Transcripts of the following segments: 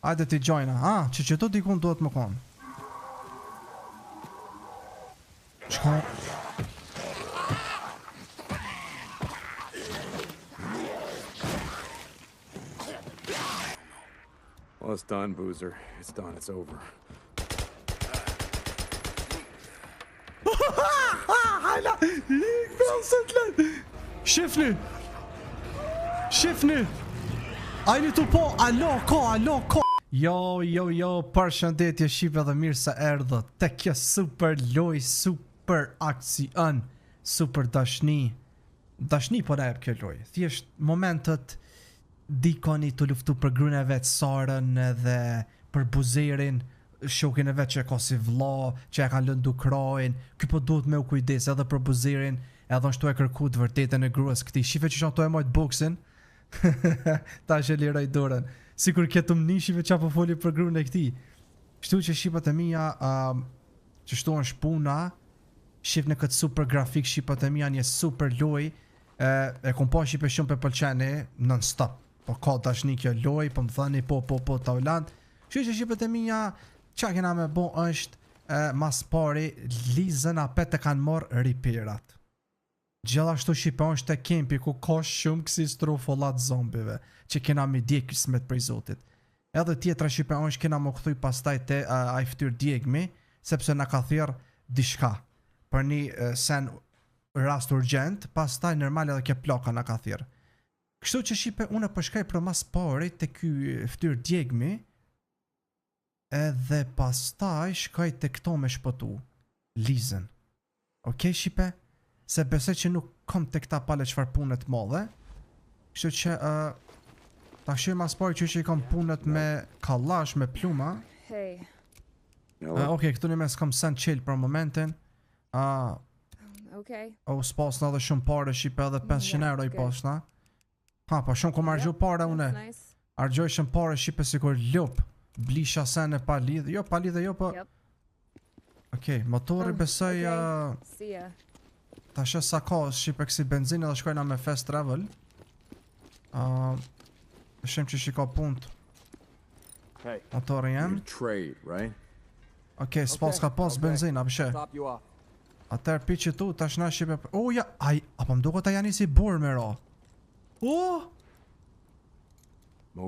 Hajde t'i gjojna. Që tu dikun duhet më konë. Shko. Well, it's done, Boozer. It's done. It's over. Shifni! Ajni tu po, alo ko. Jo, përshëndetje Shqipe dhe mirë se erdhët. Tek kjo super loj, super aksion, super dashni. Dashni po na jep kjo loj. Thjesht momentet dikoni të luftu për grune e vetë Sarën edhe për Buzerin, shokin e vetë që e ka si vlla, që e ka lëndu krajin. Ky po duhet me u kujdes edhe për Buzerin, edhe ashtu e kërku të vërtetën e gruas këtij. Shife që shato e mojt boksin. Ta që liroj dorën. Sikur ketë më nishive qa po foli për gruën e këtij. Kështu që shqipat e mija që shtu është puna, shif në këtë super grafik, shqipat e mija një super loj, e kom po shqipe shumë për pëlqeni non stop. Po ka dashni kjo loj, po më thani po ta ulant. Kështu që shqipat e mija qa kena me bo është mas pari Lizën apet e kanë morë ripirat. Gjithashtu Shqipe është e kempi ku ka shumë kësi strofollat zombive që kena me djekismet prej Zotit. Edhe tjetra Shqipe është kena më këthuj pastaj te a i ftyr djegmi, sepse na ka thirë dishka për një sen rast urgent, pastaj normal edhe ke plaka na ka thirë. Kështu që Shqipe unë përshkaj për mas pari të ky ftyr djegmi, edhe pastaj shkaj të këto me shpëtu Lizën. Okej Shqipe? Se besoj që nuk kom të këta pale qëfar punët modhe. Kështu që ta shqy mas pari që i kom punët me kallash, me pluma. Okej, këtu një mes kom sen chill për momentin. S'pasna dhe shumë pare Shqipe edhe 500 euro i pasna. Po shumë kom argju pare une. Argjoj shumë pare Shqipe si kur ljup. Blisha sen e pa lidhe. Jo, pa lidhe jo, po. Okej, motori besoj ta shë sa ka Shqipe kësi benzinë dhe shkojna me fast travel. Shem që shika punt motori jem. Okej, s'pas ka pas benzinë, apëshe. Atër pi që tu, ta shna Shqipe. Ja, apo mduko ta janë si bor me ra.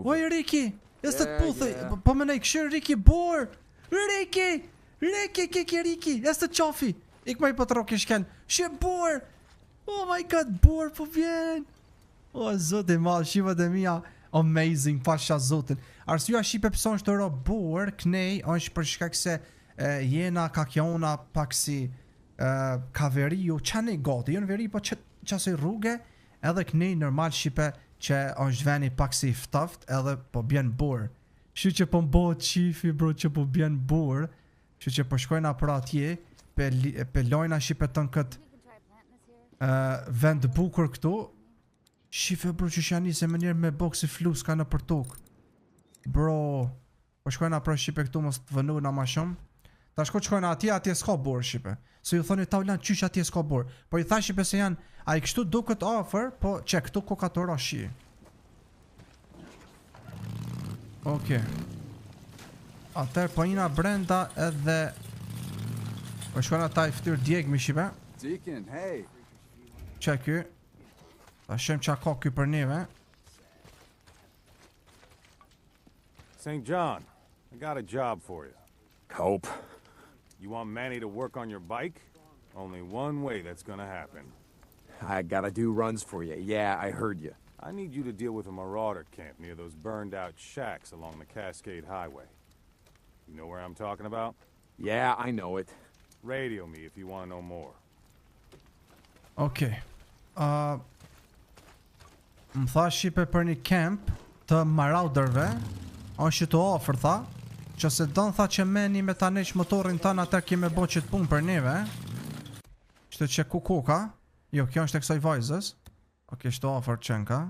Oj, Riki, jesë të puthë, po më nej këshirë Riki, bor. Riki, jesë të qafi. Ik ma i po të roki shken. Shqe bor. Oh my god, bor po vjen. Zotin madh, Shqipat e mija amazing, pasha zotin. Arsua Shqipe pëson është të ro bor, knej, është për shkak se jena kakjona pak si kaveriu, qa ne gati, jo në veri po qasoj rrugë, edhe knej normal Shqipe që është veni pak si ftaft, edhe po bjen bor. Shqy që po mbohet qifi bro që po bjen bor, shqy që po shkojna për atje, pe lojna Shqipe të në këtë vend bukur këtu. Shife bro që shani se më njerë me boksi flus ka në për tuk. Bro, po shkojna për Shqipe këtu mos të vënu na ma shumë. Ta shkojna atje s'ka bor Shqipe. Se ju thoni ta ulan qysh atje s'ka bor. Po i tha Shqipe se janë, a i kështu do këtë offer, po që këtu ko ka të rashi. Okej. Atër po jina brenda edhe po shkojna ta i ftyr djegmi Shqipe. Që ky. Ta shem qa ka ky për neve. St. John, I got a job for you. Hope. You want Manny to work on your bike? Only one way that's gonna happen. I gotta do runs for you. Yeah, I heard you. I need you to deal with a marauder camp near those burned out shacks along the Cascade Highway. You know where I'm talking about? Yeah, I know it. Radio me if you want to know more. Okej. Më tha Shqipe për një camp të marauderve. është që të ofër tha. Që se dënë tha që meni me ta neq motorin tanë atër kime bo që të punë për neve. Qëtë që kukuka. Jo, kjo është e kësaj vajzës. Ok, shtë ofër qenka.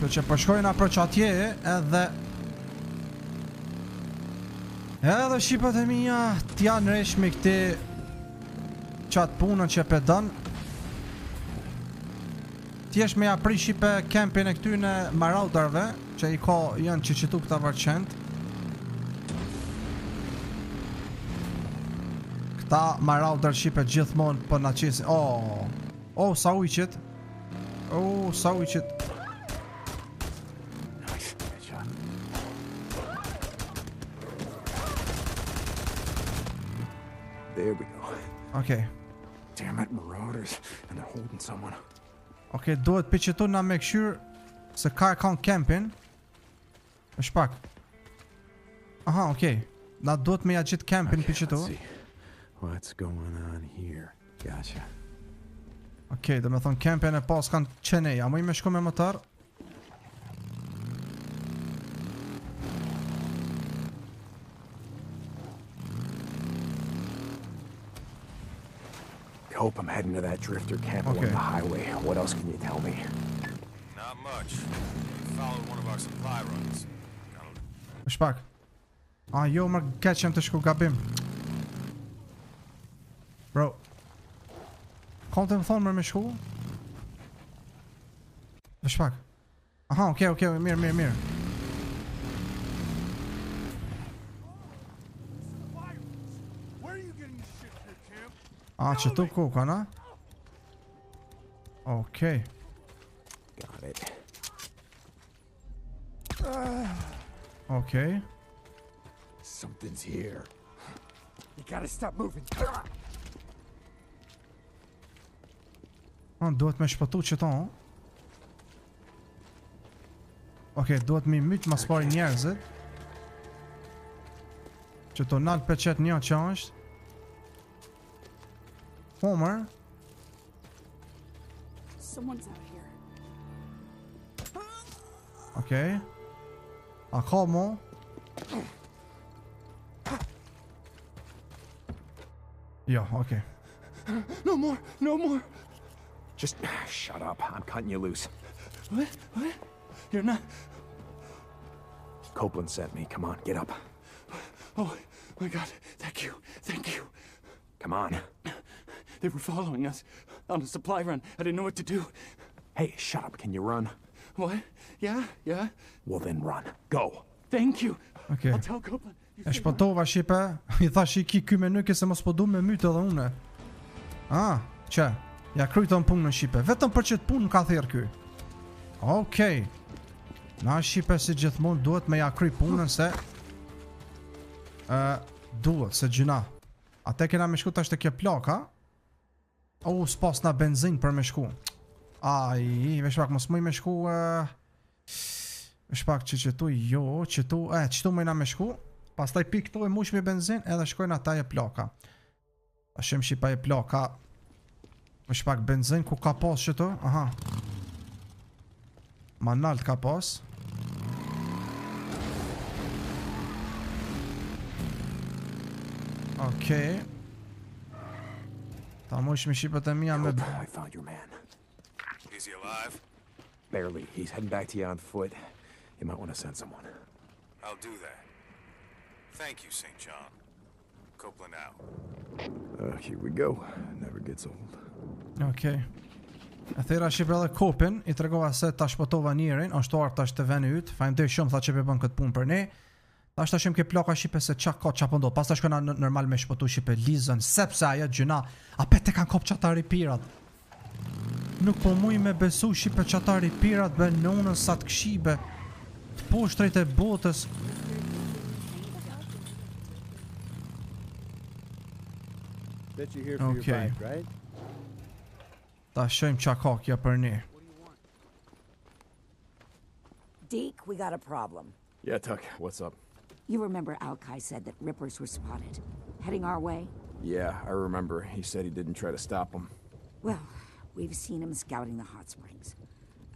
Që që përshkojna për që atje edhe Shqipët e mija t'ja nëreshmi këti qatë punën që pedon. thjesht me ja pri shipe kempin e këtyne maraudarve që i ka janë që qitu këta varqent. Këta maraudar shipe gjithmonë për na qesin. Oh, sa ujqit. Oh, sa ujqit. There we go. Okay. Damn it, marauders. And they're holding someone. Okay, duhet për qëtu na me këshyr se ka e kanë kempin. Është pak. Aha, okay. Na duhet me ja gjithë kempin për qëtu. What's going on here? Gotcha. Okay, dhe me thonë kempin e pas kanë qenej. A mu I me shku me motor? Hope I'm heading to that drifter camp along the highway. What else can you tell me? Not much. We followed one of our supply runs. Është pak. Jo, më keqem të shku gabim. Bro. Kam të më thonë më shku? Është pak. Aha, okay, mirë. Që tu ku kana? Okay. Got it. Okay. Something's here. You gotta stop moving. Duhet me shpëtu që ta. Okay, duhet me myt mas pari njerëzit. Që to nalt për qet një që është. Homer. Someone's out here. Okay. A ka mo? Jo, okay. No more. Just shut up. I'm cutting you loose. What? You're not... Copeland sent me. Come on, get up. Oh, my God. Thank you. Come on. They were following us on a supply run. I didn't know what to do. Hey, shut up. Can you run? What? Yeah. Well, then run. Go. Thank you. Okay. I'll tell Copeland. E shpëtova shipe. I thash I ky me nëke se mos po du me mytë edhe une. Që? Ja kryton punë në shipe. Vetëm për që të punë ka thirë ky. Okay. Na shipe si gjithmonë duhet me ja kry punën se duhet se gjuna. Ate kena me shku tash të kje plaka. S'pas na benzin për me shku. Vesh pak mos muj me shku. Vesh pak qëtu qëtu me na me shku. Pastaj pik këtu e mush me benzin edhe shkojnë ata e plaka. Ashim shipa e plaka. Vesh pak benzin ku ka pas qëtu. Aha. Ma nalt ka pas. Okay. Ta mush me shipet e mija me... I found your man. Is he alive? Barely. He's heading back to you on foot. You might want to send someone. I'll do that. Thank you, St. John. Copeland out. Here we go. Never gets old. Okay. E thera shqip edhe Kopin, I tregova se ta shpëtova njerin, është arë tash të veni yt. Faleminderit shumë tha që pe bën këtë punë për ne. Tash tashim ke plaka shipe se qa po ndodh. Pas tash shkojna normal me shpëtu shipe Lizën, sepse ajo gjuna, apet e kanë kop qatari pirat. Nuk po muj me besu shipe qatari pirat be nonën sa të kshibe. Të poshtrit e botës. Bet you're here for your bike, right? Ta shojmë qa ka kja për ne. Deke, we got a problem. Yeah, Tuck. What's up? You remember Alkai said that Rippers were spotted, heading our way? Yeah, I remember. He said he didn't try to stop them. Well, we've seen him scouting the hot springs.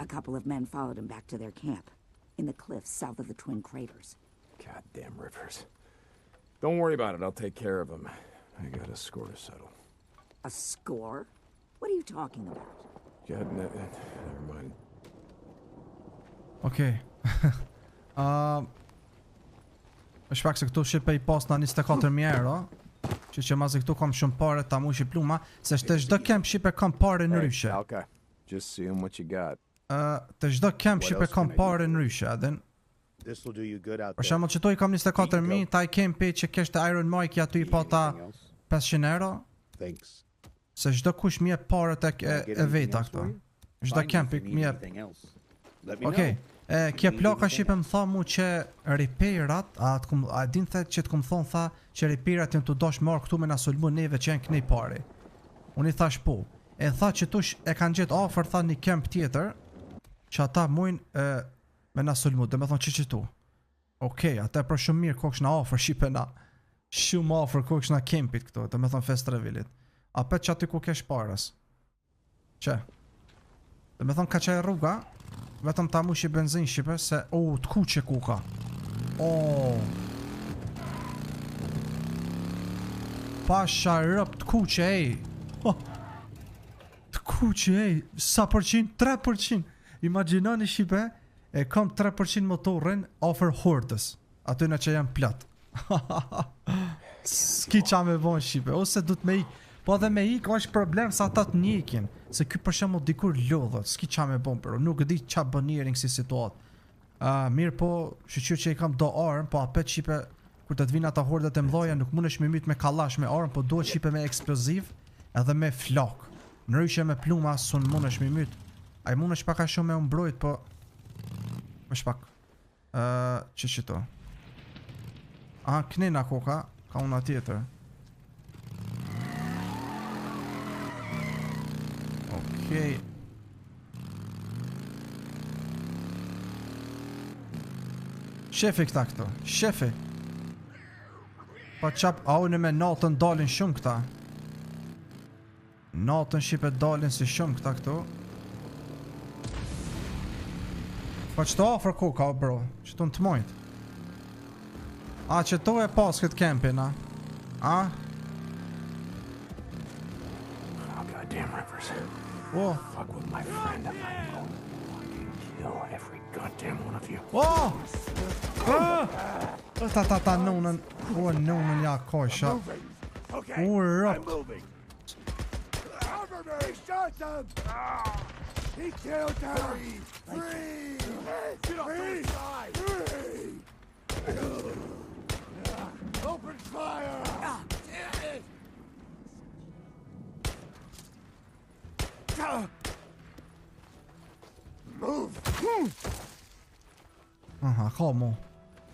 A couple of men followed him back to their camp, in the cliffs south of the Twin Craters. Goddamn Rivers. Don't worry about it. I'll take care of him. I got a score to settle. A score? What are you talking about? God, never mind. Okay. është pak se këtu shipe I pas na 24.000 euro. Që mazi këtu kam shumë pare ta mushi pluma. Se shte çdo kemp shipe kam pare në ryshe. Okay. Just seeing what you got. Të çdo camp shipe kam parë në ryshe, adin. This will do you good out Për there. shembull, çtoi kam 24.000, ta i campi që kishte Iron Mike aty pa ta 500 euro. Thanks. Se çdo kush më jep parë tek e veta këto. Çdo campi më jep. Okej. Kje plaka shipe më tha mu që repairat, a din the që të kum thon tha që repairat janë të dosh marr këtu me na sulmu neve që janë knej pari. Unë i thash po. E tha që tush e kanë gjetë afër tha një camp tjetër që ata mujnë me na sulmu, dhe me thonë që tu. Okej, ata për shumë mirë koksh na afër shipe na. Shumë afër koksh na campit këto, dhe me thonë Fest Revealit. A pet që aty ku kesh parës. Që? Dhe me thonë ka qaj rruga, vetëm ta mushi benzin shipe se të kuqe ku ka. Pasha rëp të kuqe ej. Të kuqe ej. Sa përqin? 3%. Imaginani shipe e kam 3% motorin offer hordës. Aty në që jam plot. Ski qa me bon shipe. Ose du të me ik. Po edhe me ik është problem sa ata të njekin. Se ky për shembull dikur lodhët, s'ki qa me bon, pero nuk e di qa bën njeri në kësi situatë. Mirë po, shqyr që i kam do armë, po apet shipe, kur të të vinë ata hordet e mdhoja, nuk mundesh me myt me kallash me armë, po duhet shipe me eksploziv, edhe me flak. Në ryshe me pluma, sun mundesh me myt. A i mundesh paka shumë me umbrojt, po... Me shpak. Që to. Knena koka, ka una tjetër. Okej. Shefi këta këto, shefi. Pa qap, unë me natën dalin shumë këta. Natën shipe dalin si shumë këta këto. Pa që të ofër koka, bro, që të në të mojt. Që to e pas këtë campin, a? Oh, goddamn Rivers. Whoa. Fuck with my friend and I will fucking kill every goddamn one of you. Ta nunën. Nunën ja kosha. Rëp. Cover me! Shot them! He killed them! Three! Get off the side! Open fire! Damn it! Move! Ka mo.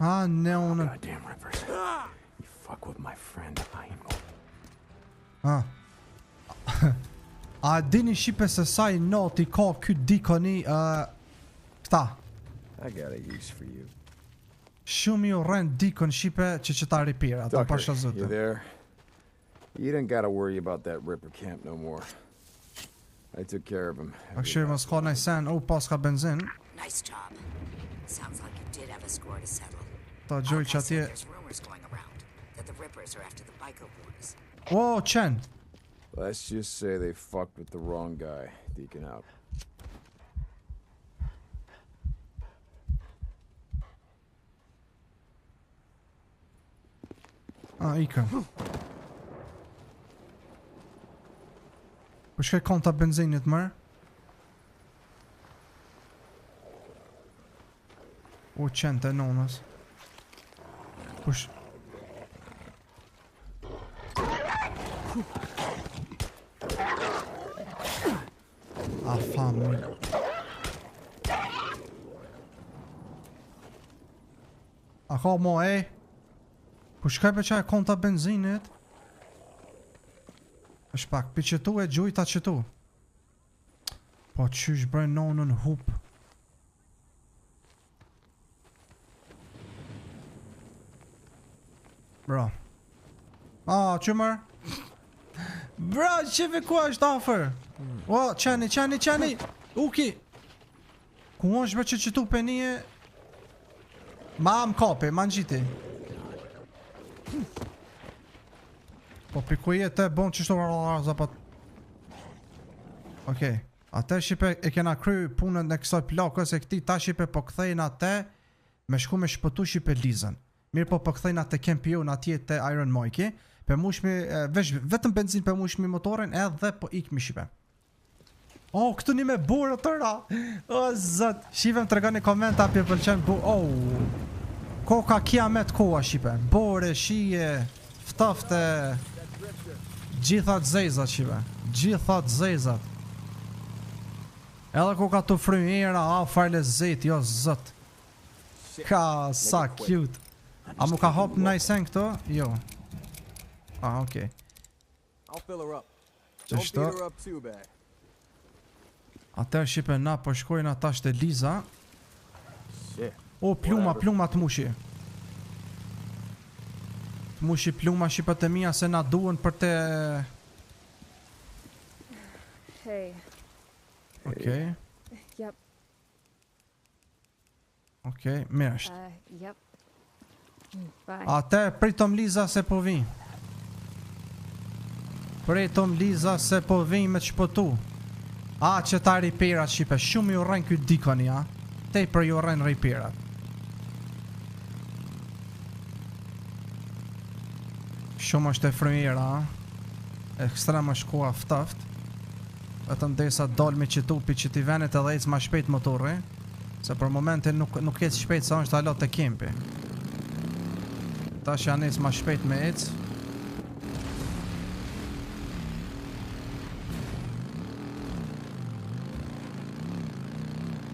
Nunën. Goddamn Rivers. You fuck with my friend, I am. A dini shipe se sa i noti ka ky dikoni këta. I got a use for you. Shumë ju rend dikon shipe që ta repair ata pasha You zote. there? You didn't gotta worry about that Ripper camp no more. I took care of him. Akshir mos ka nëj sen, pas ka benzin. Nice job. Sounds like you did have a score to settle. Ta gjoj që atje. There's rumors going around that the Rippers are after the Biker boys. Qen. Let's just say they fucked with the wrong guy, Deacon out. Ika. Po shkaj konta benzinit mërë. Qen të nonës. Kush... Fami. Ka mo Po shkaj për qaj konta benzinit. është pak për qëtu e gjujta qëtu. Po qysh bërë nonën hup. Bro. Qëmër. Bro, qëve ku është afer? Qeni. Uki. Ku është bërë që qëtu për një... Ma më kape, ma në gjiti. Po për ku jetë e bon qështu zapat. Okej. Ate shipe e kena kry punën në kësaj plakës e këti ta shipe po këthejnë ate me shku me shpëtu shipe Lizën. Mirë po këthejnë ate kempion atje të Iron Mike, për mushmi, vetëm benzin për mushmi motorin edhe po ikmi shipe. Oh, këtu një me burë të ra. O, zët. Shive më të regoni komenta për pëlqen burë. Oh. Koka kiamet koha, shipe. Bore, shije, ftafte. Gjithat zezat, shipe. Gjithat zezat. Edhe koka të frymera, fajle zet, jo zët. Ka, sa cute. A mu ka hop najsen këto? Jo. Okej. I'll fill her up. Që Don't shto? beat her up too bad. Atër shipe na po shkojnë ata shte Liza. Shit. O, pluma të mushi. Të mushi pluma shipe të mija se na duen për te... Hey. Okej. Yep. Okej, mirë është. Yep. Bye. Ate, pritom Liza se po vin. Pritom Liza se po vin me të shpëtu. A, që ta riperat shipe, shumë ju rren këtë dikoni, a? Tej për ju rren riperat. Shumë është e frymera, a? Ekstrem është koha ftaft. Vetëm desa dal me qitupi që t'i venet edhe ecë ma shpejt motorri. Se për momentin nuk ecë shpejt sa është alo të kempi. Tash janë ecë ma shpejt me ecë.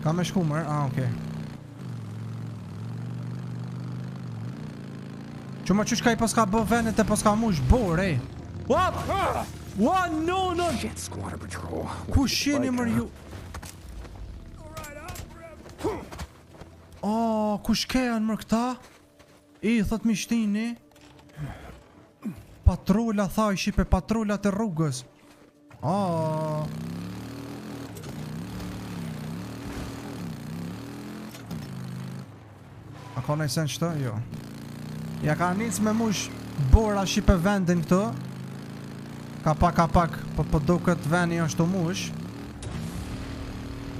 Ka me shku mërë? Okej. Quma qysh ka i pas ka bë venet e pas ka mush bor, ej. What? What? No, no. Shit, Squatter Patrol. Ku shini mër ju? Oh, ku shkejan mër këta? I, thot mishtini. Patrolla tha i shipe, patrollat e rrugës. Oh. A ka nejsen qëta? Jo. Ja ka nic me mush bora shipe vendin këto. Ka pak, po do këtë veni është të mush.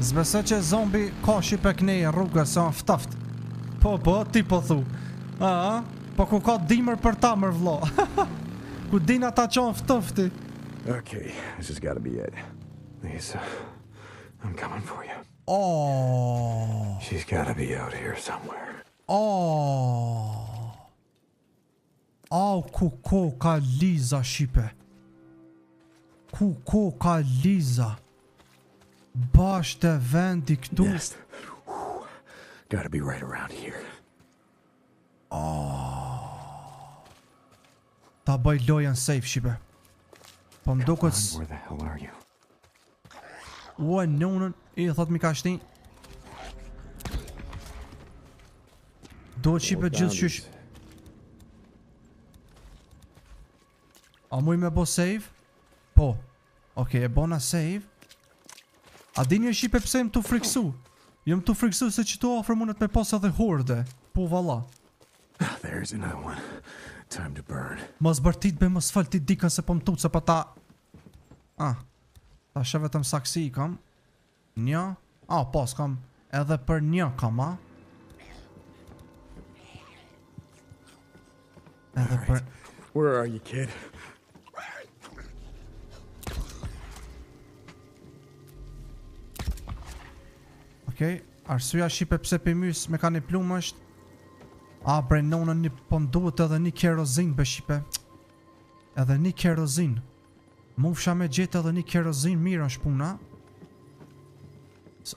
Zbese që zombi ka shipe kënej rrugës, sa ftaft. Po, ti po thu. Po ku ka dimër për ta mër vlo. Ku din ata qonë ftofti. Okay, this has got to be it. Lisa, I'm coming for you. Oh. She's got to be out here somewhere. Oh. Oh, ku ka Liza shipe. Ku ka Liza. Bashkë të vendi këtu. Yes. Got to be right around here. Ta bëj lojën safe shipe. Po më duket Where the hell are you? ua nonën i thot mi ka shtin. Do të shipe gjithë qysh. A muj me bo save? Po. Okej, e bona save. A dini e shipe pse jem të friksu? Jem të friksu se që të ofër mundet me pas edhe horde. Po valla. There's another one. Time to burn. Mos bërtit be mos faltit dikën se po më tutë se pa ta... Ta shë vetëm saksi i kam. Një. Pas kam edhe për një kam, Edhe për... Where are you, kid? Okej, arsyeja shipe pse pëmys me ka një plumë është bre nonën një pënduhet edhe një kerozin be shipe. Edhe një kerozin. Mu fsha me gjetë edhe një kerozin mirë është puna.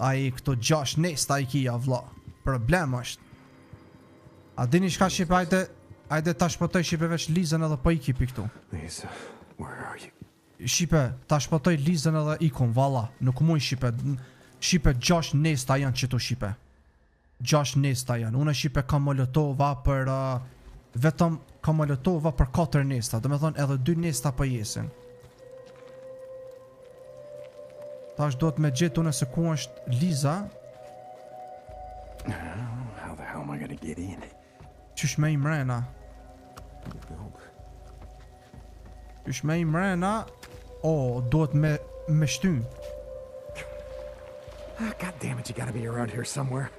Ai këto 6 nesta i kia vlla. Problem është. A dini shka shipe ajde ta shpotoj shipe veç Lizën edhe po iki pi këtu. Lisa, where are you? Shipe, ta shpotoj Lizën edhe ikon, valla. Nuk muj shipe. Shipe 6 nesta janë qëtu shipe. 6 nesta janë. Unë shipe kam molotova për... vetëm kam molotova për 4 nesta. Do me thonë edhe 2 nesta për jesin. Tash do të me gjithë unë se ku është Liza. How the hell am I gonna get in? Qysh me i mrena. Qysh me i mrena. Do të me shtyn. God damn it, you gotta be around here somewhere.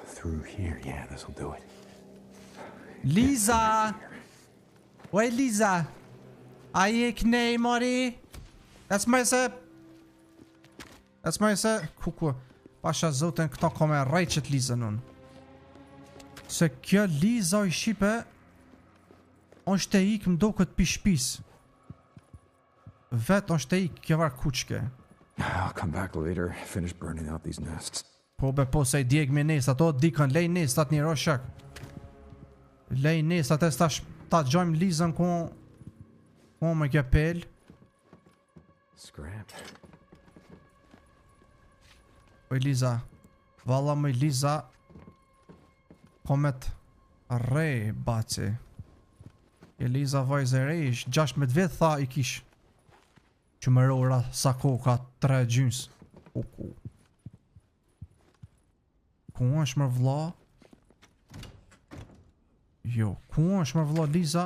Through here, yeah, this'll do it. Liza! Oj Liza! A je kënej, mori? That's my sep. Ecmaj se, ku, pasha zoten këta ka me rejqet Lizën unë. Se kjo Liza i Shqipe, është e ikë mdo këtë pishpis. Vetë është e ikë kjo varë kuqke. I'll come back later, finish burning out these nests. Po be po se i djeg me nesat, o dikën, lej nesat një roshak. Lej nesat e ta gjojmë Lizën ku me kjo pel. Scrap. Oj Liza, valla më Liza, komet re baci. E Liza vajzë e rejsh, 16 vjet tha i kish. Që më rora sa koka 3 gjys. Ku është më vlla? Jo, ku është më vlla Liza?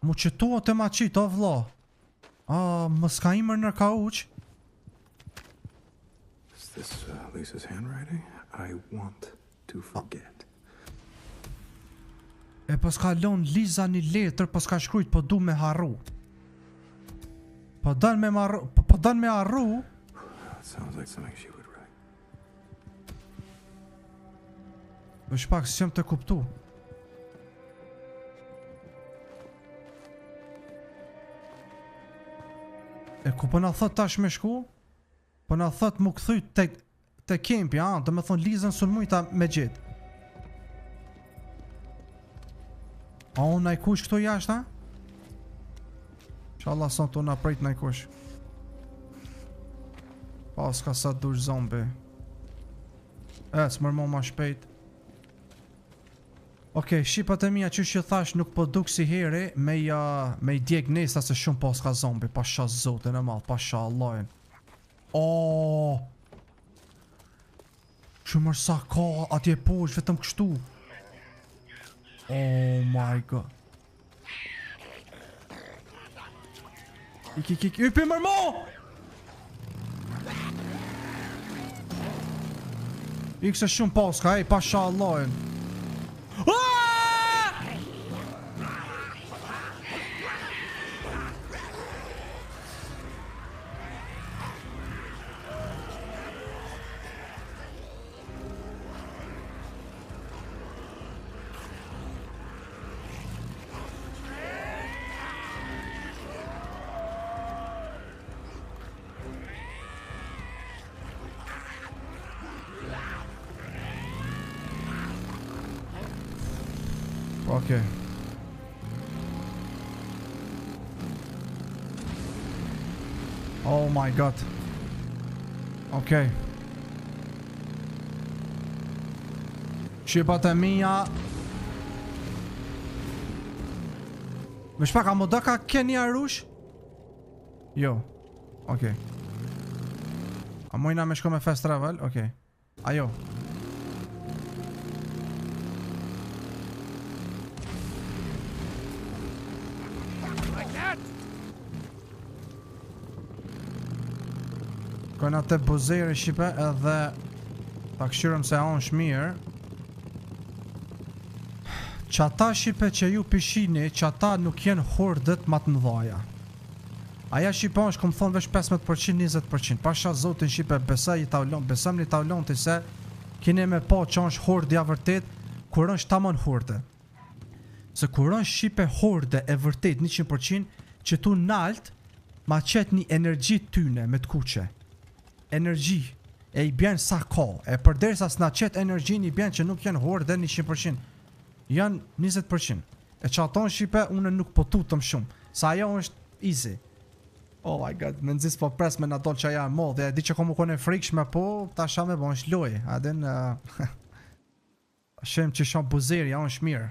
Mu qëtoa të ma qita vlla. Më s'ka imër në ka uq? Is this Lisa's handwriting? I want to forget. E po s'ka lon Liza një letër, po s'ka shkrujt, po du me harru. Po dan me harru. That sounds like something she would write. Është pak s'jam të kuptu. E ku po na thot tash me shku? Po na thot mu kthy te kempi, do me thon Lizën sun mujta me gjet. A unë naj kush këto jashtë, ha? Inshallah son të na prejt naj kush. Pa, s'ka sa dush zombi. S'mërmo ma shpejt. Okej, shqipat e mija që thash nuk po duk si heri me i djeg nesa se shumë po s'ka zombi. Pasha zotin e madh, pasha Allahin. Shumër sa ka atje posh vetëm kështu. Oh my god. Ik, ypi mërmo! Ik se shumë paska, pasha Allahin. Okay. Oh my god. Okay. Shqipat e mija. Me shpak, a më do ka keni arush? Jo. Okay. A mojna me shko me fast travel? Okay. Ajo. Kojna të buzeri Shqipe edhe ta këshyrëm se a unë shmirë. Qata Shqipe që ju pishini, qata nuk jenë hordët ma të mëdhaja. Aja Shqipe është këmë thonë vesh 15%, 20%. Pasha zotin Shqipe besaj i taulon, besam një taulon të se kine me po që është hordja vërtet, kur është tamon horde. Se kur është Shqipe horde e vërtet 100%, që tu nalt ma qet një energji tyne me të kuqe. Energji e i bjen sa ka, e përderisa s'na qet energjin i bjen që nuk janë horde 100%, janë 20%. E që ato në Shqipe unë nuk po tutëm shumë, sa ajo është easy. Oh my god, me nëzis po pres me në dole që aja e modhe, e di që komu kone frikshme, po ta shame bo është loj, adin shem që shumë buzeri, ja është mirë.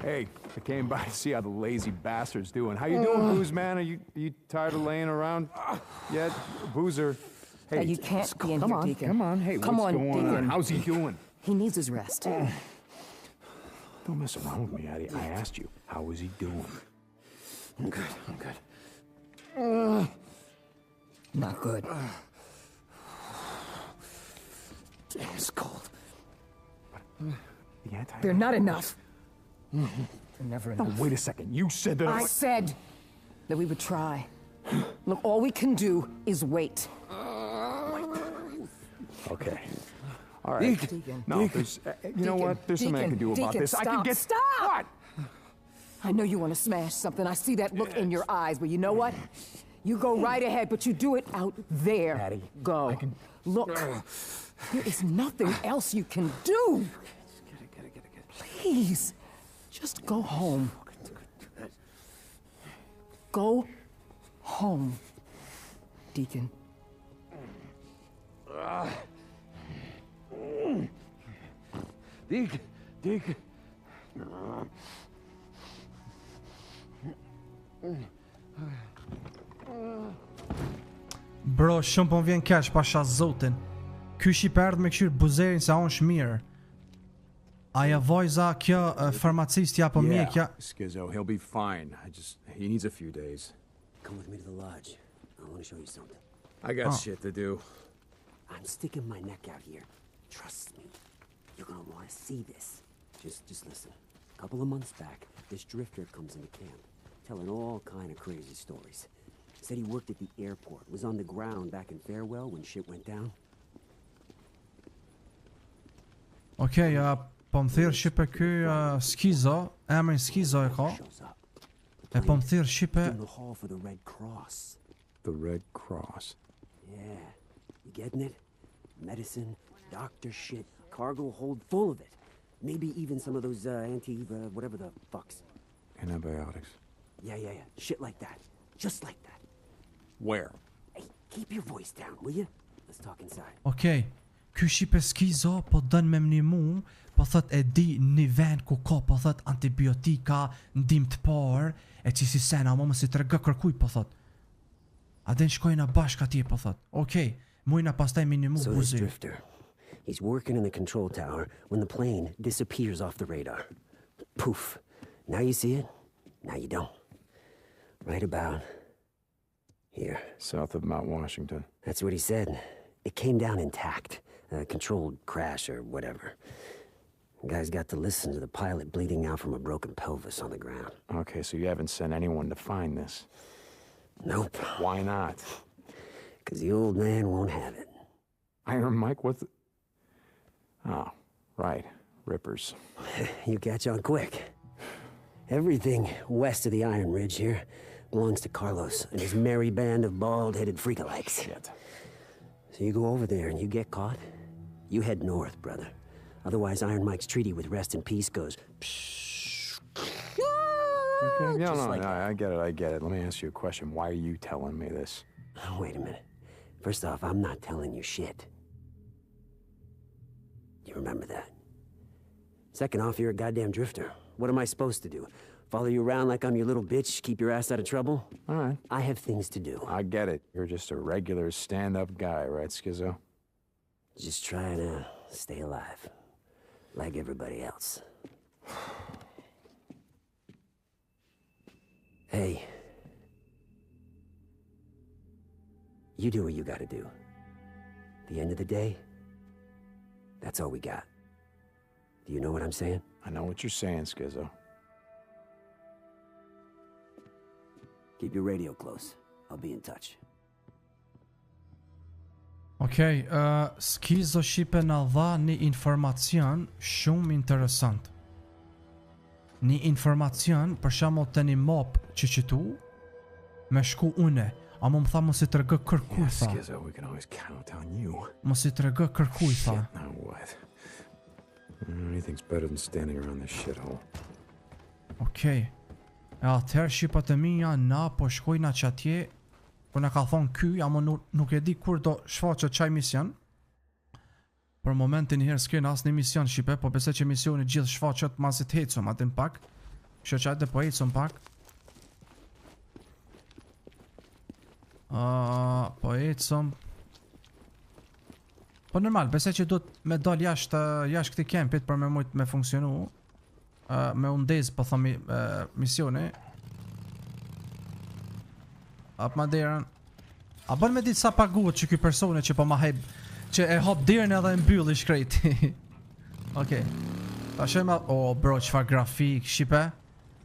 Hey, I came by to see how the lazy bastard's doing. How you doing, Booze Man? Are you tired of laying around yet? Boozer. Hey, you can't be in here, Deacon. Come on. Hey, come what's on, going Deacon. on? How's he doing? He needs his rest. Don't mess around with me, Addie. I asked you, how is he doing? I'm good. Not good. Damn, it's cold. They're not enough. They're never enough. No, wait a second. You said that I said that we would try. Look, all we can do is wait. Okay. All right. Deacon. No, there's, you know what? There's something I can do about this. I can get... Stop! What? I know you want to smash something. I see that look in your eyes, but you know what? You go right ahead, but you do it out there. Patty, go. Look, there is nothing else you can do. Get it. Please, just go home. Go home, Deacon. Deacon. Bro, shumë po m'vjen keq pasha zotin. Ky shqiper me këshir buzerin se on shmirë. Aja vojza kjo farmacisti apo mjekja. Skizzo, he'll be fine. He needs a few days. Come with me to the lodge. I want to show you something. I got shit to do. I'm sticking my neck out here. Trust me. You're gonna want to see this. Just listen. A couple of months back, this drifter comes into camp, telling all kind of crazy stories. Said he worked at the airport, was on the ground back in Farewell when shit went down. Okej, po më thirr shipe ky Skizo, emrin Skizo e ka. E po më thirr shipe. In the hall for the Red Cross. The Red Cross. Yeah. You getting it? Medicine, doctor shit, cargo hold full of it. Maybe even some of those whatever the fucks. Antibiotics. Yeah. Shit like that. Just like that. Where? Hey, keep your voice down, will you? Let's talk inside. Okej. Ky shipe Skizo po dën me mnimu, po thot e di një vend ku ka po thot antibiotika, ndim të parë, e që si sena mo më si të rega kërkuj po thot. A den shkojna bashk atje po thot. Okej, mujna pastaj minimu So this buzi. drifter, he's working in the control tower when the plane disappears off the radar. Poof. Now you see it, now you don't. Right about here. South of Mount Washington. That's what he said. It came down intact. A controlled crash or whatever. The guy's got to listen to the pilot bleeding out from a broken pelvis on the ground. Okay, so you haven't sent anyone to find this? Nope. Why not? Because the old man won't have it. Iron Mike, what the... Oh, right. Rippers. You catch on quick. Everything west of the Iron Ridge here belongs to Carlos and his merry band of bald-headed freakalikes. Shit. So you go over there and you get caught, you head north, brother. Otherwise, Iron Mike's treaty with Rest in Peace goes... Okay, just no, like that. I get it. Let me ask you a question. Why are you telling me this? Wait a minute. First off, I'm not telling you shit. You remember that? Second off, you're a goddamn drifter. What am I supposed to do? Follow you around like I'm your little bitch, keep your ass out of trouble? All right. I have things to do. I get it. You're just a regular stand-up guy, right, Skizzo? Just trying to stay alive. Like everybody else. Hey. You do what you gotta do. At the end of the day, that's all we got. Do you know what I'm saying? I know what you're saying, Skizzo. Keep your radio close. I'll be in touch. Okej, Skizo shipe na dha një informacion shumë interesant. Një informacion për shembull të një map që qitu me shku une, a më tha mos i tregë kërkuj tha. Skizzo, we can always count on you. Mos i tregë kërkuj tha. Shit, now what? Anything's better than standing around this shithole. Okej. E atëherë shipat e mija na po shkojna që atje, kur na ka thonë ky, ama nuk e di kur do shfaqet çaj mision. Për momentin herë s'kena asnjë mision shipe, po besoj që misioni gjithë shfaqet masi të ecum atë pak. Kështu që hajde po ecum pak. Po ecum. Po normal, besoj që do të me dal jashtë këtij kempit për me mujt me funksionu. Me undez po thomi misioni. Hap ma derën. A bën me ditë sa paguhet që ky personi që po ma hep, që e hap derën edhe e mbyll i shkreti. Okej. Ta shema, bro, çfarë grafik, shipe.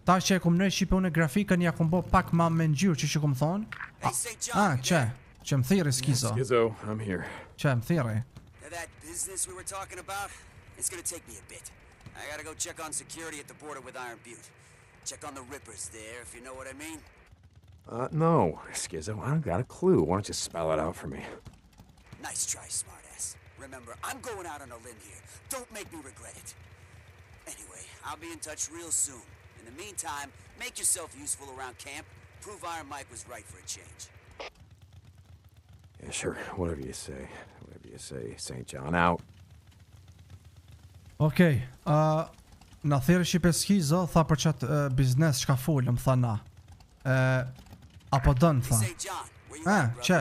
Ta që e kum në shipe unë grafikën ja kum bo pak ma me ngjyrë që kum thonë. Që më thirrë Skizo. Skizzo, I'm here. Që më thirrë. For that business we were talking about, it's gonna take me a bit. I gotta go check on security at the border with Iron Butte. Check on the Rippers there, if you know what I mean. No, Skizzo, I don't got a clue. Why don't you spell it out for me? Nice try, smartass. Remember, I'm going out on a limb here. Don't make me regret it. Anyway, I'll be in touch real soon. In the meantime, make yourself useful around camp. Prove Iron Mike was right for a change. Yeah, sure. Whatever you say. Whatever you say. St. John out. Okej, na thirrë Shqipe Skizo, tha për qatë biznes shka folëm, tha na. Apo dënë, tha. Që?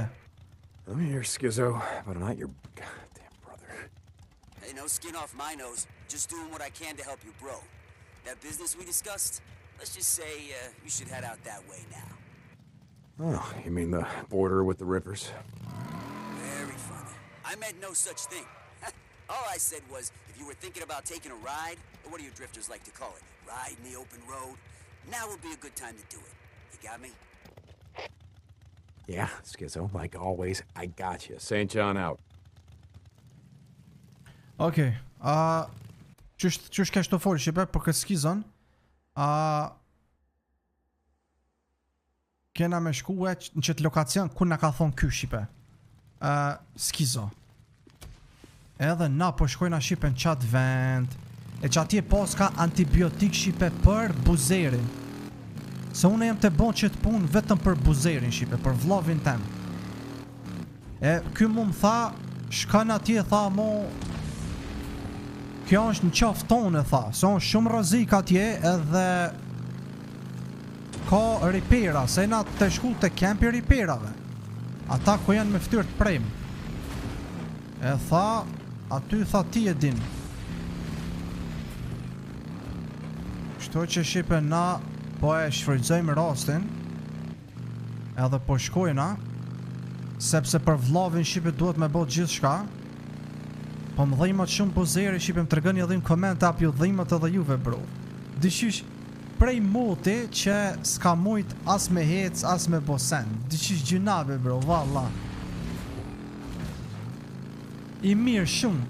I'm here, Skizzo, but I'm not your goddamn brother. Hey, no skin off my nose. Just doing what I can to help you, bro. That business we discussed, let's just say you should head out that way now. Oh, you mean the border with the Rippers? Very funny. I meant no such thing. All I said was, if you were thinking about taking a ride, or what do you drifters like to call it, ride in the open road, now would be a good time to do it. You got me? Yeah, Skizzo, like always, I got you. St. John out. Okej, qysh kesh të folë Shqipe, për këtë Skizon, kena me shkue në qëtë lokacion ku na ka thonë ky Shqipe. Skizo. Edhe na po shkojna Shqipe në qatë vend, e që atje pas ka antibiotik Shqipe për buzerin. Se unë jem të bon qëtë pun vetëm për buzerin Shqipe, për vllavin tem. E ky mu më tha, shkan atje tha mo, kjo është në qafë tonë, tha, se unë shumë rëzik atje edhe ka ripera, se na të shku të kempi riperave. Ata ku janë me ftyrë të prejmë. E tha, aty tha ti e din. Kështu që Shqipe na po e shfrytëzojmë rastin, edhe po shkojna, sepse për vllavin Shqipe duhet me bot gjithë shka, po më dhimat shumë buzeri Shqipe më tërgën një dhim komente api ju dhimat edhe juve bro. Dishysh prej moti që s'ka mujt as me hec, as me bosen. Dishysh gjinabe bro, valla. I mirë shumë.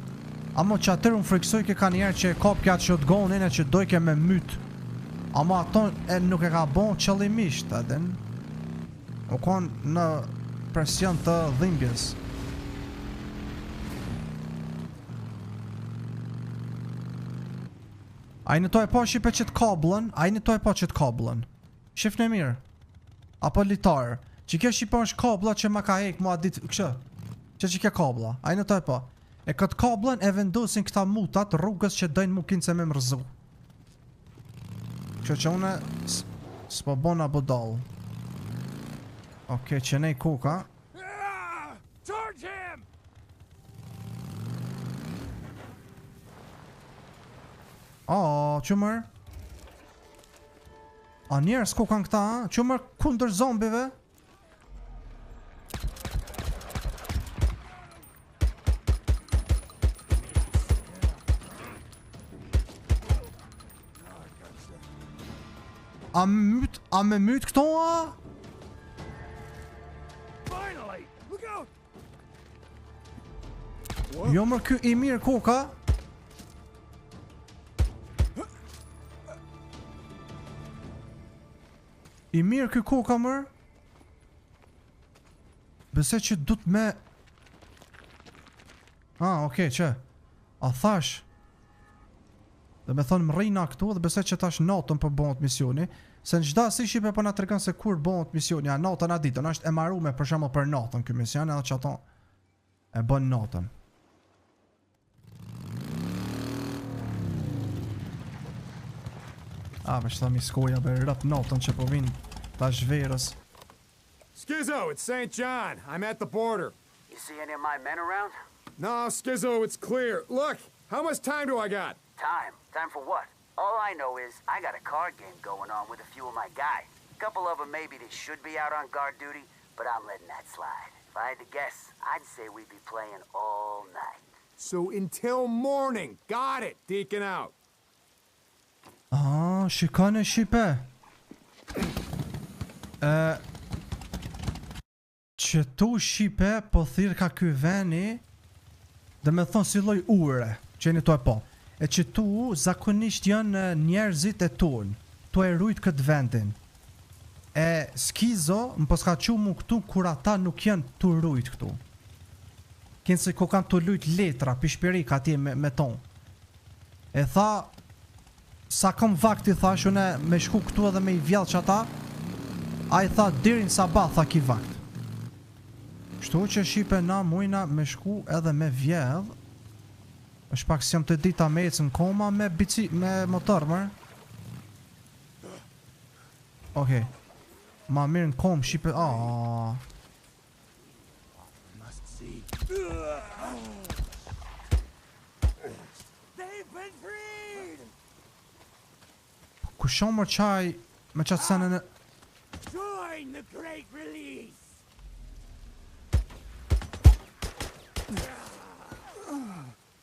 Amo që atër unë friksoj ke ka njerë që e kap kja shotgunin e që dojke me mytë. Amo ato nuk e ka bon qëllimisht, edhin. U konë në presion të dhimbjes. A i në to e po Shqipe qëtë kablën, a i në to e po qëtë kablën. Shifë në mirë. Apo litarë. Që kjo Shqipe është kabla që ma ka hek mua ditë kështë. Që ke kabla, a i në to e po. E këtë kablën e vendosin këta mutat rrugës që dojnë mu kinë se me mërzu. Kështë që une s'po bona budal. Oke, që nej kuka. Charge him! Qëmër? A njerës ku kanë këta, ha? Qëmër kundër zombive? A me myt këto, ha? Finally! Look out! Jo mër ky i mirë kuka. I mirë ky kuka mër. Bese që du të me... okej, që? A thash? Dhe me thonë më rrina këtu dhe bese që tash natën për bëhet misioni. Se në gjda si Shqipe për nga të regon se kur bëhet misioni, a natën a ditën, është e marume për shamo për natën kë mision, edhe që ato e bën natën. Veç tha mi skoja be rëp natën që po vinë tash verës. Skizzo, it's St. John. I'm at the border. You see any of my men around? No, Skizzo, it's clear. Look, how much time do I got? Time? Time for what? All I know is I got a card game going on with a few of my guys. A couple of them maybe they should be out on guard duty, but I'm letting that slide. If I had to guess, I'd say we'd be playing all night. So until morning. Got it. Deacon out. Shikone Shqipe. Që tu Shqipe po thirë ka ky veni Dhe me thonë si lloj ure, që jeni to e po. E që tu zakonisht janë njerëzit e tonë, tu e rujt këtë vendin. E Skizo më poska që mu këtu kur ata nuk janë tu rujt këtu. Kënë se ko kanë tu lujt letra, pishperik atje me tonë. E tha, sa kam vakti thash une me shku këtu edhe me i vjell që ata, a i tha dirin sabat tha ki vakt. Kështu që shipe na mujna me shku edhe me vjell. është pak si jam të dita me ecë në koma me motor mërë. Okej. Ma mirë në kom shipe. Ku shumë mërë qaj me qatë senën e... Join the great release.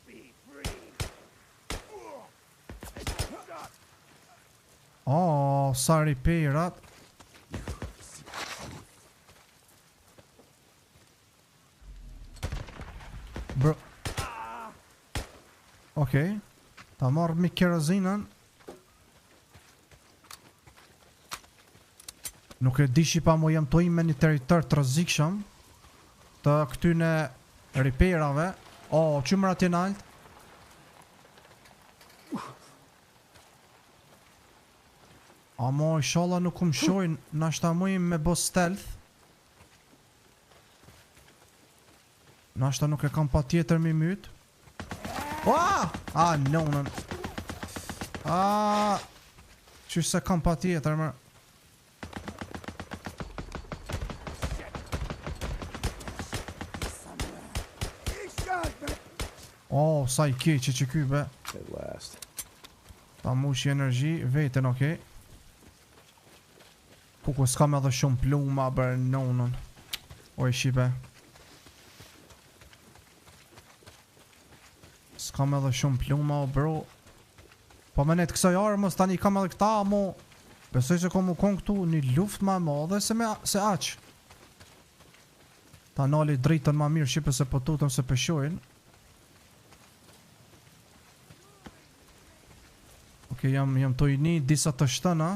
Be free. Oh, sorry pirat. Bro. Okej. Ta marrë mi kerozinën. Nuk e di shi pa mu jem të ime një teritor të rëzikshëm të këtyne riperave. Që mëra t'jen alt? Amo i shala nuk më shojnë, nashta mujim me bo stealth. Nashta nuk e kam pa tjetër mi myt. Nonën. Qysh se kam pa tjetër më. Sa i keqe që ky be. Ta mushi energji, vetën okej. Kuku s'kam edhe shumë pluma bër nonën. Oj shipe. S'kam edhe shumë pluma o bro. Po me net kësaj armës tani kam edhe këta mo. Besoj që kom u kon këtu një luft ma madhe se aq. Ta nali dritën ma mirë shipe se po tutëm se peshojnë. Okej, jam të ujni disa të shtëna.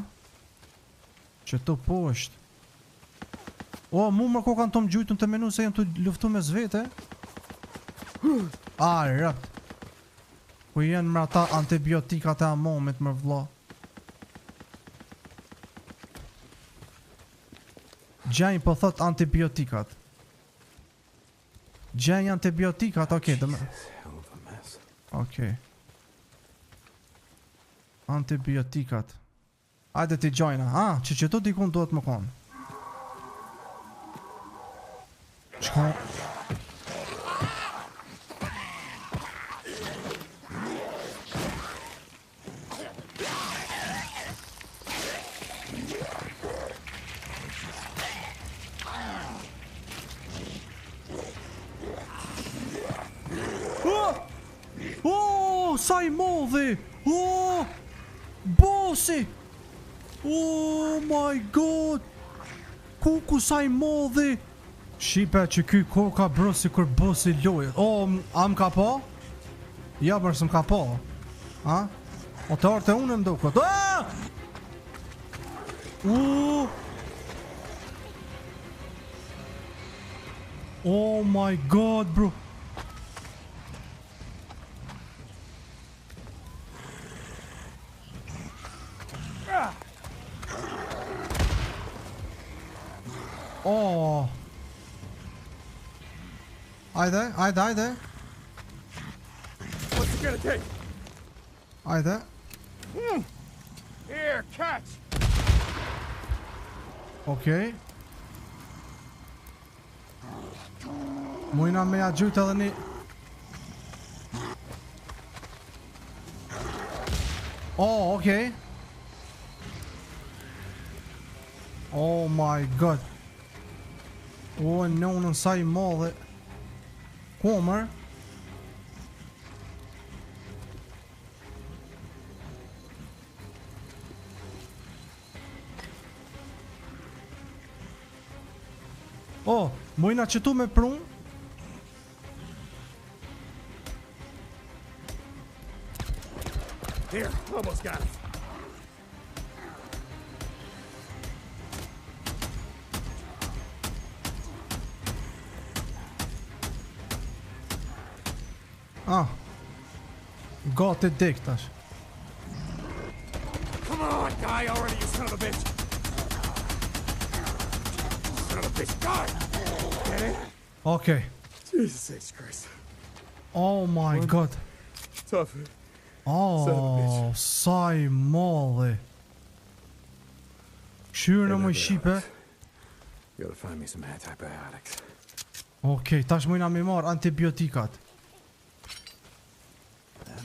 Që tu po është. Mu më ko kanë të më gjujtën të menu se jam të luftu me zvete. Rëpt. Ku jenë më ata antibiotikat e amomit më vla. Gjenj po thot antibiotikat. Gjenj antibiotikat, okej. Okej. Antibiotikat. Ajde t'i gjojna. Që tu dikun duhet më konë. Qko? Sa i modhi! Bossi! Oh my god! Kuku sa i modhi! Shipe që ky koka bro si kur bossi loje. Am ka po? Ja bërë s'm ka po. O të orte unë më duket. Oh my god bro. Ajde. What's it gonna take? Ajde. Here, catch. Okej. Mujna me ja gjujt edhe një. Okej. Oh my god. Nonën sa i modhe. Komër. Mujna që tu me prun. Here, almost got it. Ah. Gati dek tash. Come on, die already, you son of a bitch! Son of a bitch, die! Get it? Okay. Jesus H. Christ. Oh my god. Tough. Oh, sa I molli. Këshyrë në më shqipe. Gotta find me some antibiotics. Okej, tash mujna me marr antibiotikat.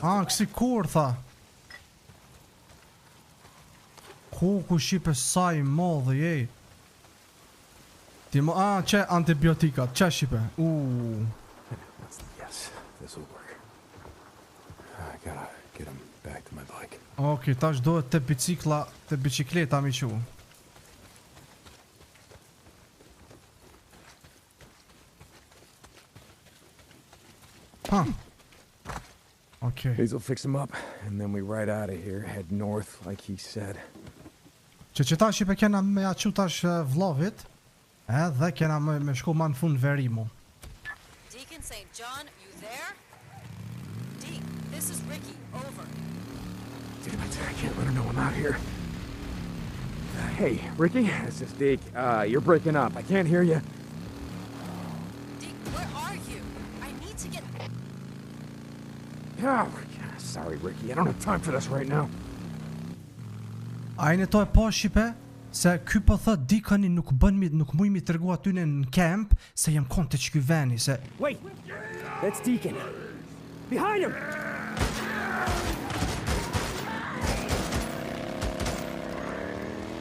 Kësi kur tha. Ku shqipe sa I molli, ej. Ti më, që antibiotikat, që shqipe. Yes, this'll work. I gotta get him back to my bike. Okej, tash dohet te bicikleta mi qu. Okay. These will fix him up, and then we ride out of here, head north like he said. Që tash I kena me aqu tash vllavit, edhe kena me shku ma në fund verimu. Deacon St. John, you there? Deke, this is Ricky, over. Damn it, I can't let her know I'm out here. Hey, Ricky, this is Deke. You're breaking up. I can't hear you. Deke, where are you? I need to get... Oh, sorry, Ricky. I don't have time for this right now. A I në to e po shqipe, se ky po thot dikani nuk muj mi tërgu atyne në camp, se jem konte që ky veni, se... Wait! That's Deacon. Behind him!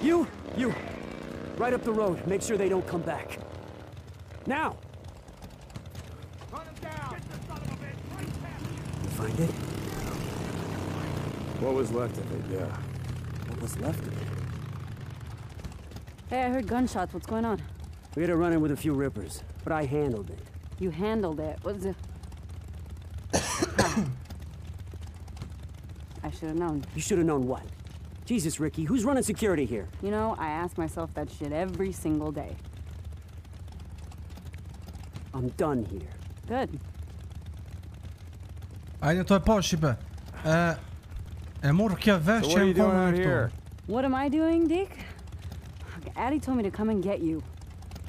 You! Right up the road. Make sure they don't come back. Now! Run him down! Get the son of a bitch! You find it? What was left of it, yeah. What was left of it? Hey, I heard gunshots. What's going on? We had a run-in with a few rippers, but I handled it. You handled it. What's it? I should have known. You should have known what? Jesus, Ricky, who's running security here? You know, I ask myself that shit every single day. I'm done here. Good. A I në to e po shqipe. E mor kja vesh që jem konë në këtu. What am I doing, Deke? Addie told me to come and get you.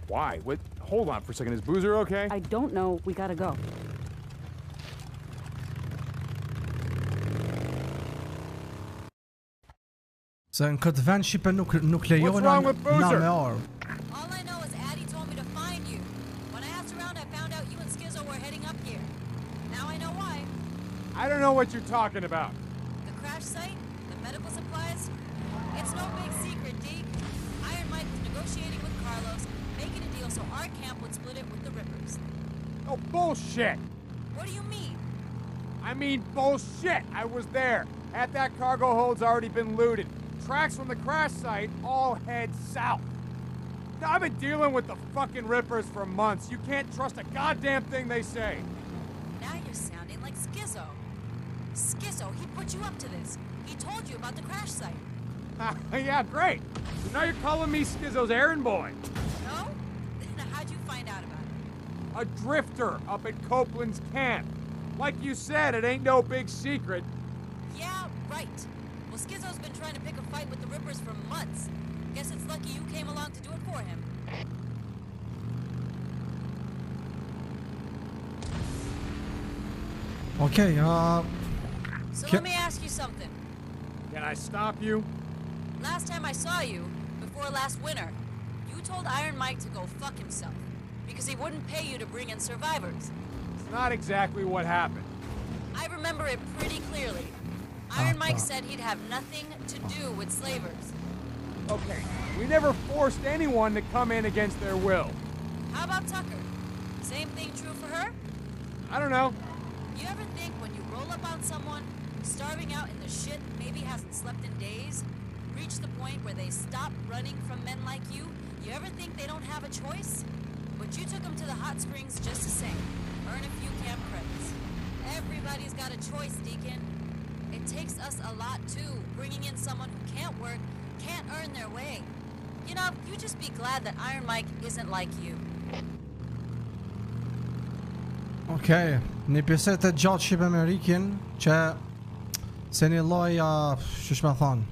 Why? What? Hold on for a second. Is Boozer okay? I don't know. We gotta go. Se në këtë vend shqipe nuk lejojnë na me arë. All I know is Addie told me to find you. When I asked around, I found out you and Skizzo were heading up here. Now I know why. I don't know what you're talking about. The crash site? The medical supplies? It's no big secret, Deke. Iron Mike was negotiating with Carlos, making a deal so our camp would split it with the Rippers. Oh, bullshit! What do you mean? I mean bullshit! I was there. Half that cargo hold's already been looted. Tracks from the crash site all head south. Now, I've been dealing with the fucking Rippers for months. You can't trust a goddamn thing they say. Now you're sounding like Skizzo. Skizzo, he put you up to this. He told you about the crash site. Yeah, great. So now you're calling me Skizzo's errand boy. No? Then how'd you find out about it? A drifter up at Copeland's camp. Like you said, it ain't no big secret. Yeah, right. Well, Skizzo's been trying to pick a fight with the Rippers for months. Guess it's lucky you came along to do it for him. Okay, So let me ask you something. Can I stop you? Last time I saw you, before last winter, you told Iron Mike to go fuck himself. Because he wouldn't pay you to bring in survivors. It's not exactly what happened. I remember it pretty clearly. Iron Mike said he'd have nothing to do with slavers. Okay, we never forced anyone to come in against their will. How about Tucker? Same thing true for her? I don't know. You ever think when you roll up on someone, starving out in the shit, maybe hasn't slept in days, reach the point where they stop running from men like you ever think they don't have a choice? But you took them to the hot springs just the same. Earn a few camp credits. Everybody's got a choice, Deacon. It takes us a lot too, bringing in someone who can't work, can't earn their way. You know, you just be glad that Iron Mike isn't like you. Okej, një pjeset e gjatë shqipe me Rikin që se një loja, që shme thonë,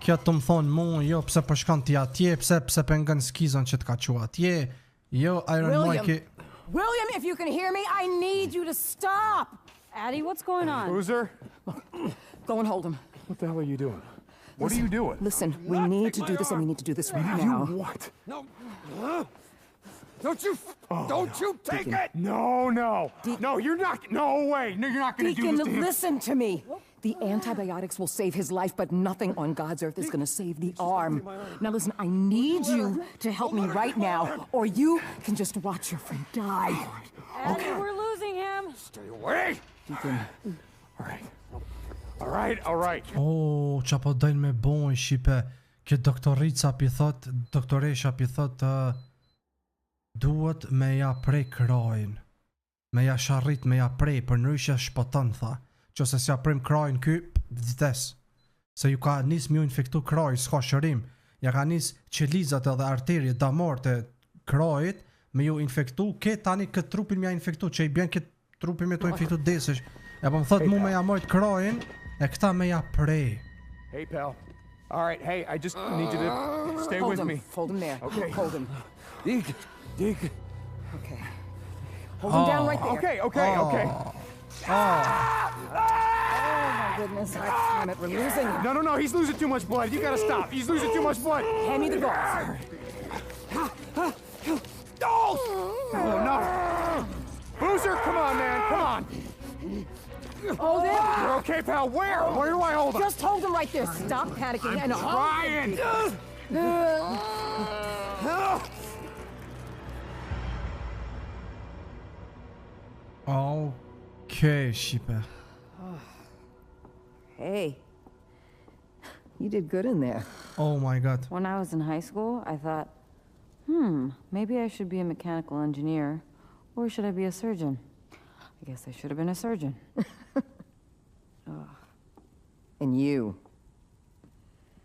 kjo të më thonë mu, jo pse përshkan t'i atje, pse pengën skizon që t'ka qua atje, jo Iron Mike. William, if you can hear me, I need you to stop! Addie, what's going on? Boozer? Go and hold him. What the hell are you doing? What are you doing? Listen, we need to do this, and we need to do this right now. You what? No. Don't you take it! No. No, you're not. No way. No, you're not going to do this to him. Listen to me. The antibiotics will save his life, but nothing on God's earth is going to save the arm. Now listen, I need you to help me right now, or you can just watch your friend die. Addie, we're losing him. Stay away! Deacon. All right. Oh, qa po dojnë me bojnë shqipe, kjo doktorica pi thot, doktoresha pi thot, duhet me ja prej krajin, me ja sharrit, me ja prej, për nëryshe shpoton, tha, që se s'ja prem krajin ky, vdites, se ju ka nis mi u infektu kraj, s'ka shërim, ja ka nis qelizat edhe arterje, damart e krajit, me ju infektu, ke tani këtë trupin me ja infektu, që i bjen këtë trupin me to infektu desesh, e po më thot mu me ja mojt krajin, e këta me ja prej. Hey, pal. All right, hey, I just need you to stay with me. Hold him there. Okay. Hold him. Dig. Okay. Hold him down right there. Okay. Oh my goodness, damn it, we're losing him. No, he's losing too much blood. You gotta stop. He's losing too much blood. Hand me the gauze. Oh, no. Boozer, come on, man. Come on. Hold him. You're okay, pal. Where? Where do I hold him? Just hold him right there. Stop panicking and Ryan! Okay, shqipe. Hey, you did good in there. Oh my god. When I was in high school, I thought, maybe I should be a mechanical engineer, or should I be a surgeon? I guess I should have been a surgeon. And you.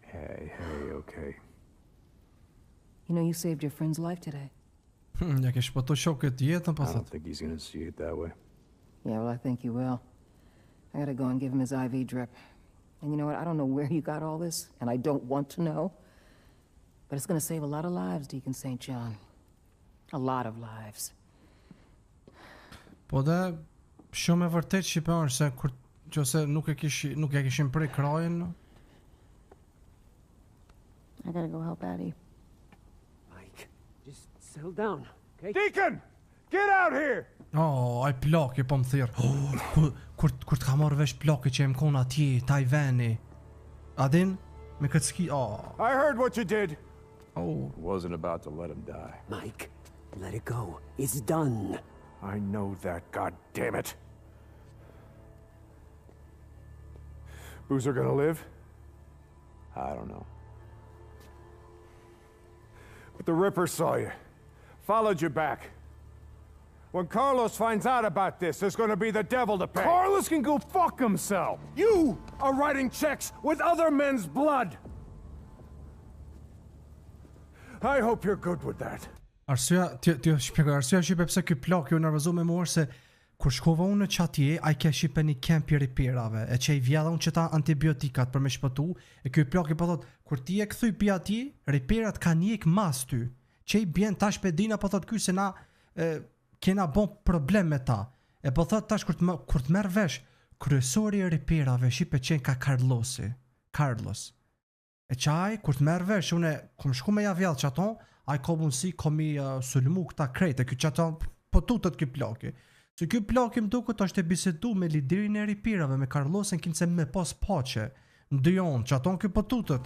Hey, okay. You know, you saved your friend's life today. Ja ke shpëtu shokët jetën, po I don't thot. think he's gonna see it that way. Yeah, well, I think you will. I gotta go and give him his IV drip. And you know what? I don't know where you got all this, and I don't want to know. But it's gonna save a lot of lives, Deacon St. John. A lot of lives. Po dhe shumë e vërtet shqipe është se kur qose nuk e kishim prej krajin. I gotta go help Addie. Mike, just settle down, okay? Deacon! Get out here! Oh, ai plaki po më thirr. Kur të ka marrë vesh plaki që e më kon atje, Tajvani. Adin, me këtë ski, I heard what you did. Oh. Wasn't about to let him die. Mike, let it go. It's done. I know that, god damn it. Boozer gonna live? I don't know. But the Ripper saw you. Followed you back. When Carlos finds out about this, there's gonna be the devil to pay. Carlos can go fuck himself. You are writing checks with other men's blood. I hope you're good with that. Arsyeja, ti shpjegoj arsyeja shqipe pse ky plak ju nervozu me mua se kur shkova unë në qatje, ai ka shqipe një kemp i riperave, e që i vjalla unë që ta antibiotikat për me shpëtu, e ky plak i po thot, kur ti e kthy pi atje, riperat ka njek mas ty, që i bjen tash pedina po thot ky se na kena bon problem me ta, e po thot tash kur të merr vesh, kryesori i riperave shqipe qenë ka Carlos. E qaj, kur të merr vesh, unë kom shku me ja vjallë që ato, ai ka mundësi komi sulmu këta krejt, e ky që ato po tutët ky plaki. Se ky plaki më duket është e bisedu me liderin e ripirave, me Carlosen kinë se me pas pache, në dyjon, që ato në ky po tutët.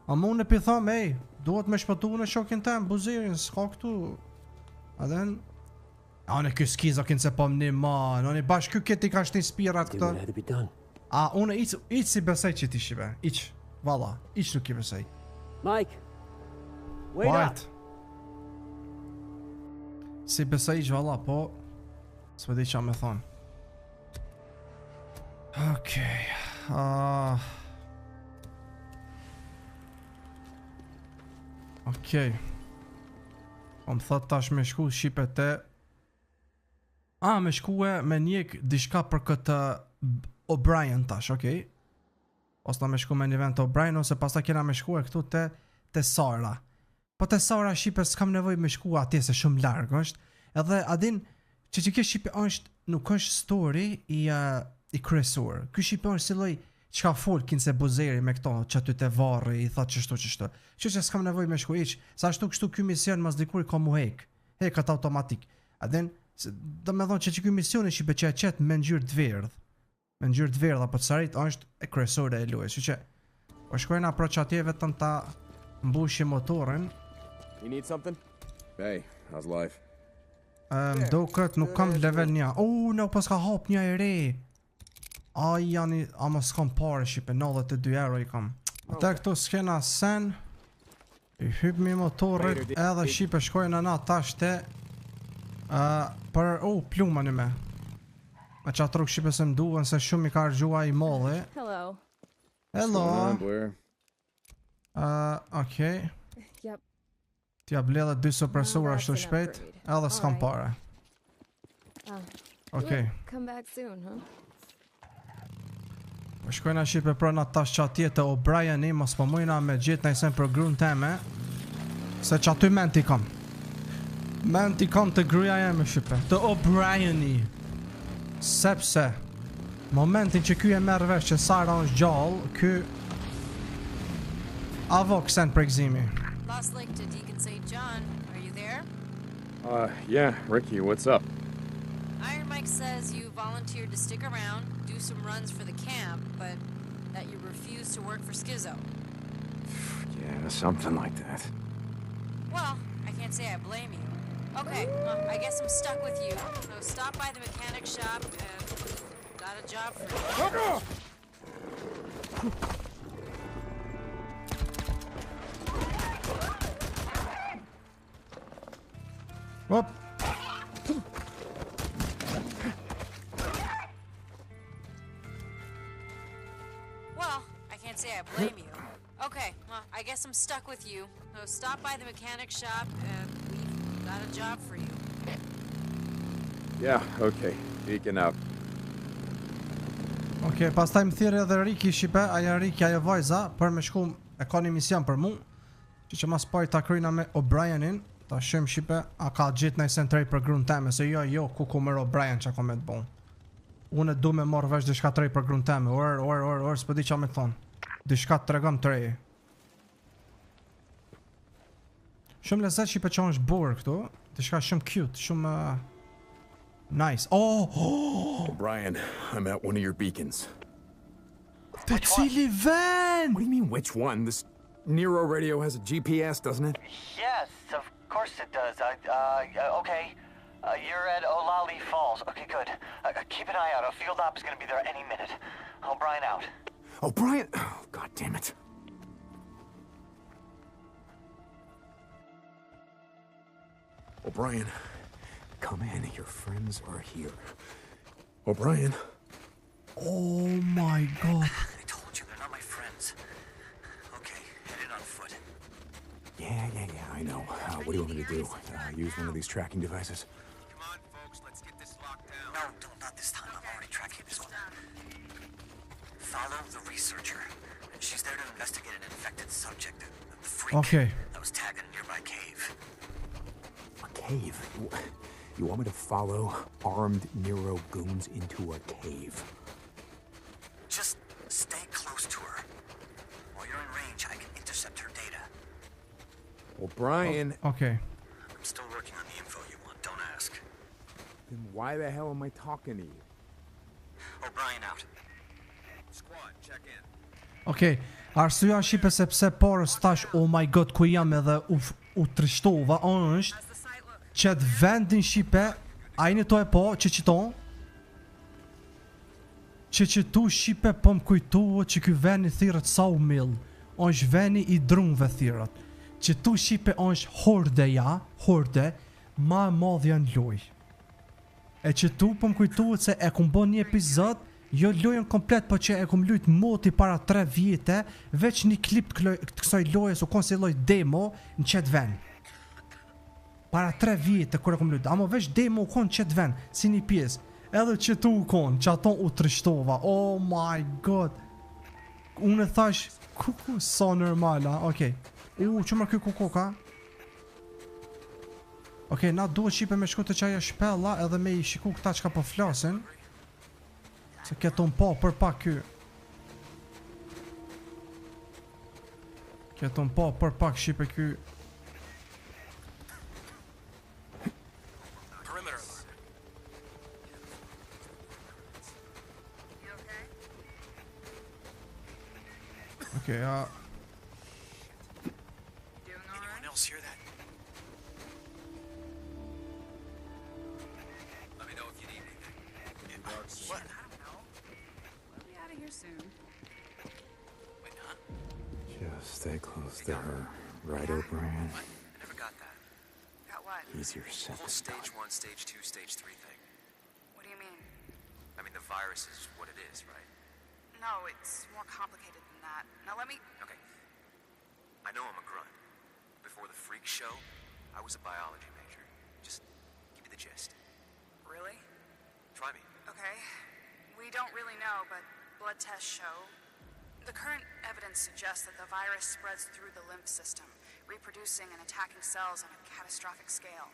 A më unë e pi tham, duhet me shpëtu në shokin tem, buzirin, s'ka këtu. Adhen, anë ky skiza kinë se po më një man, anë bashkë ky keti ka shtin spirat këta. A, unë iq si besej që ti shive, iq, valla, iq nuk i besej. Mike, wait up. Si besej që valla, po, s'me di qa me thonë. Okej. Okej. Po më thot tash me shku shqipet e... me shkue me njek dishka për këtë O'Brien tash, okej. Ose ta me shku me një vend të O'Brien, ose pas ta kena me shkue këtu te Sara. Po te Sara shqipet s'kam nevoj me shku atje se shumë largë është. Edhe adin që kjo shqipe është, nuk është story i kryesor. Ky shqipe është si lloj çka folkin se buzeri me këto që aty te varri i thot çështu. Kështu që s'kam nevojë me shku hiç, sa ashtu kështu ky mision mas dikur ka mu hekat automatik. Adin do me thonë që ky misioni shqipe që e qet me ngjyrë të verdh. Me ngjyrë të verdh apo të sarit është e kryesore e luajës. Kështu që po shkojna aproç atje vetëm ta mbushim motorin. You need something? Hey, how's life? Duket nuk kam level 1. Nuk pas ka hap një e re. Ama s'kam pare shqipe, 92 euro i kam. Ate këtu s'kena sen. I hypmi motorit edhe shqipe shkojnë na tash te për pluma një me. Me qatë rrug shqipe se mduhen se shumë i ka rgjua i modhe. Hello. Hello. Okej. Yep. T'ja ble dhe 2 supresura ashtu shpejt, edhe s'kam pare. Okej. Come back soon, huh? Po shkojna shqipe pra na tash që atje të O'Brieni, mos po mujna me gjithë nëjsen për grun teme, se që aty menti kam. Menti kam të gruja jeme shqipe, të O'Brieni. Sepse, momentin që ky e merr vesh që Sara është gjallë, ky avo kësen për gzimi. Lost Lake to Deacon St. John, are you there? Yeah, Ricky, what's up? Iron Mike says you volunteered to stick around, do some runs for the camp, but that you refused to work for Skizzo. Yeah, something like that. Well, I can't say I blame you. Okay, well, I guess I'm stuck with you. So stop by the mechanic shop and got a job for you. Whoop. Well, I can't say I blame you. Okay, well, I guess I'm stuck with you. So stop by the mechanic shop and we've got a job for you. Yeah, okay. Deacon out. Okej, pastaj më thirrë edhe Riki shqipe, ajo vajza për me shku e ka një mision për mu. Që mas pari ta kryna me O'Brienin, ta shem shqipe, a ka gjithë nëjsen trej për grun teme, se jo, ku mërë O'Brien që ka me të bon. Unë du me morë vesh dishka trej për grun teme, orë, s'po di qa me të thonë. Dishka të regëm të reji. Shumë lezet shqipe që është burë këtu, dishka shumë cute, shumë... nice. O'Brien, I'm at one of your beacons. Të cili ven? What do you mean, which one? This Nero radio has a GPS, doesn't it? Yes, of course it does. Okay. You're at Olali Falls. Okay, good. Keep an eye out. A field op is going to be there any minute. O'Brien out. O'Brien? Oh, God damn it. O'Brien, come in. Your friends are here. O'Brien. Oh my God. I told you, they're not my friends. Okay, head in on foot. Yeah, I know. What do you want me to do? Use one of these tracking devices? Come on, folks, let's get this locked down. No, not this time. I'm already tracking this one. Follow the researcher. She's there to investigate an infected subject. The freak that was tagged in a nearby cave. A cave? You want me to follow armed Nero goons into a cave? Just stay close to her. While you're in range, I can intercept her data. O'Brien. Okay. I'm still working on the info you want, don't ask. Then why the hell am I talking to you? O'Brien out. Squad, check in. Okej, arsyeja shqipe sepse porës tash, oh my God, ku jam edhe u trishtova, është që të vendin shqipe, a i një to e po, që qiton, që tu shqipe po më kujtuo që ky veni thirët sa u mill, është veni i drunve thirët, që tu shqipe është horde, ma madhja në loj. E që tu po më kujtuo se e kum bo një epizod, Jo lojën komplet, po që e kom lujt moti para 3 vjete, veç një klip të kësaj loje su konë si loj demo në qëtë ven. Para 3 vjete kër e kom lujt, amo veç demo u konë qëtë ven, si një pjesë. Edhe që tu u konë, që ato u trishtova, oh my god. Unë e thash, kuku, so normala, okej. Që mërë kjo koka? Okej, na duhet qipe me shku të qaja shpella edhe me i shiku këta që ka po flasin. Se keton po për pak ky. Keton po për pak shipe ky. Okej, Anyone else hear that? Let me know if you need anything. What? I don't know. We'll be out of here soon. Wait, huh? Just stay close to her. Right, O'Brien? I never got that. Got what? Easier said The whole than stage done. 1, stage 2, stage 3 thing. What do you mean? I mean, the virus is what it is, right? No, it's more complicated than that. Now let me... Okay. I know I'm a grunt. Before the freak show, I was a biology major. Just give me the gist. Really? Try me. Okay. We don't really know, but blood tests show... The current evidence suggests that the virus spreads through the lymph system, reproducing and attacking cells on a catastrophic scale.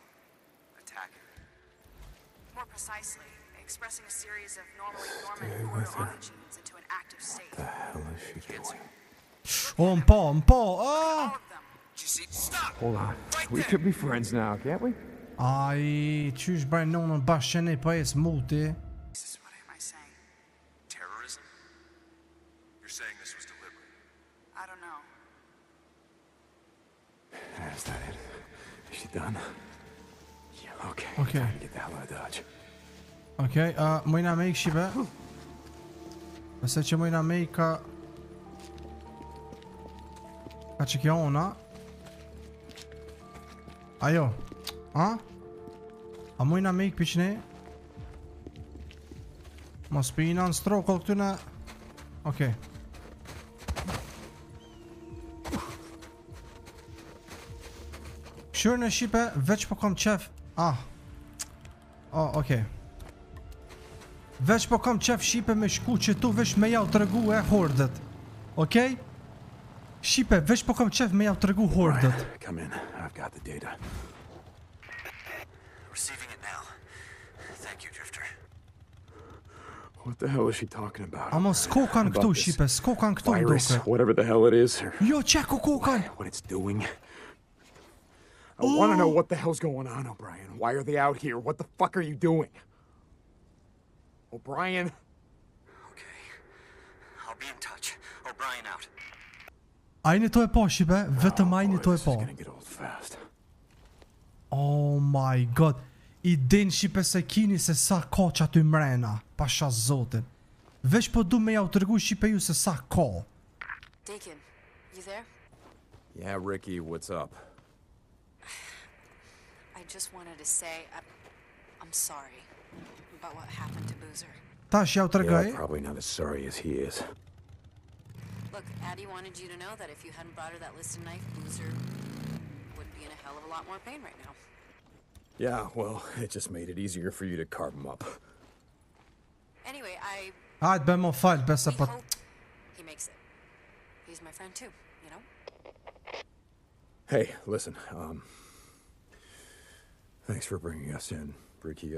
Attacking? More precisely, expressing a series of normally dormant quarter oncogenes into an active state. What the hell is she doing? Oh, m'po, ah! Hold on. We could be friends now, can't we? Ai, qysh bërë nonën bashkë që ne pa e smuti. What am I saying? Terrorism? You're saying this was deliberate? I don't know. Is that it? Is she done? Yeah, okay. Okay. Time to get the hell out of Dodge. Okej, mojna me i shibe. Nëse që mojna me i ka... Ka që kjo ona. Ajo. A? A mojna me i këpiqni? Mos pina në strokoll këtyne. Okej. Shurë në shipe, veç po kom qef. Okej. Veç po kom qef shipe me shku që tu veç me jau të regu e hordet. Okej? Shipe, veç po kom qef me jau të regu hordet. Come in. I've got the data. Receiving it now. Thank you, Drifter. What the hell is she talking about? Amo s'ko kanë About këtu this shipe, s'ko kanë këtu virus, nduket. whatever the hell it is. Or Jo, qeko ko kanë. what it's doing. I want to know what the hell's going on, O'Brien. Why are they out here? What the fuck are you doing? O'Brien? Okay. I'll be in touch. O'Brien out. Ajni to e po shipe, vetëm ajni to e po. Gonna get old fast. Oh my god. I din shipe se kini se sa ka që aty mrena. Pasha zotin. Veç po du me jau të regu shipe ju se sa ka. Deacon, you there? Yeah, Ricky, what's up? I just wanted to say I'm sorry about what happened to Boozer. Tash jau të regaj. Yeah, probably not as sorry as he is. Look, Addie wanted you to know that if you hadn't brought her that listed knife, Boozer would be in a hell of a lot more pain right now. Yeah, well, it just made it easier for you to carve him up. Anyway, Hajt be mo fal, besa we po... hope he makes it. He's my friend too, you know? Hey, listen, thanks for bringing us in, Ricky.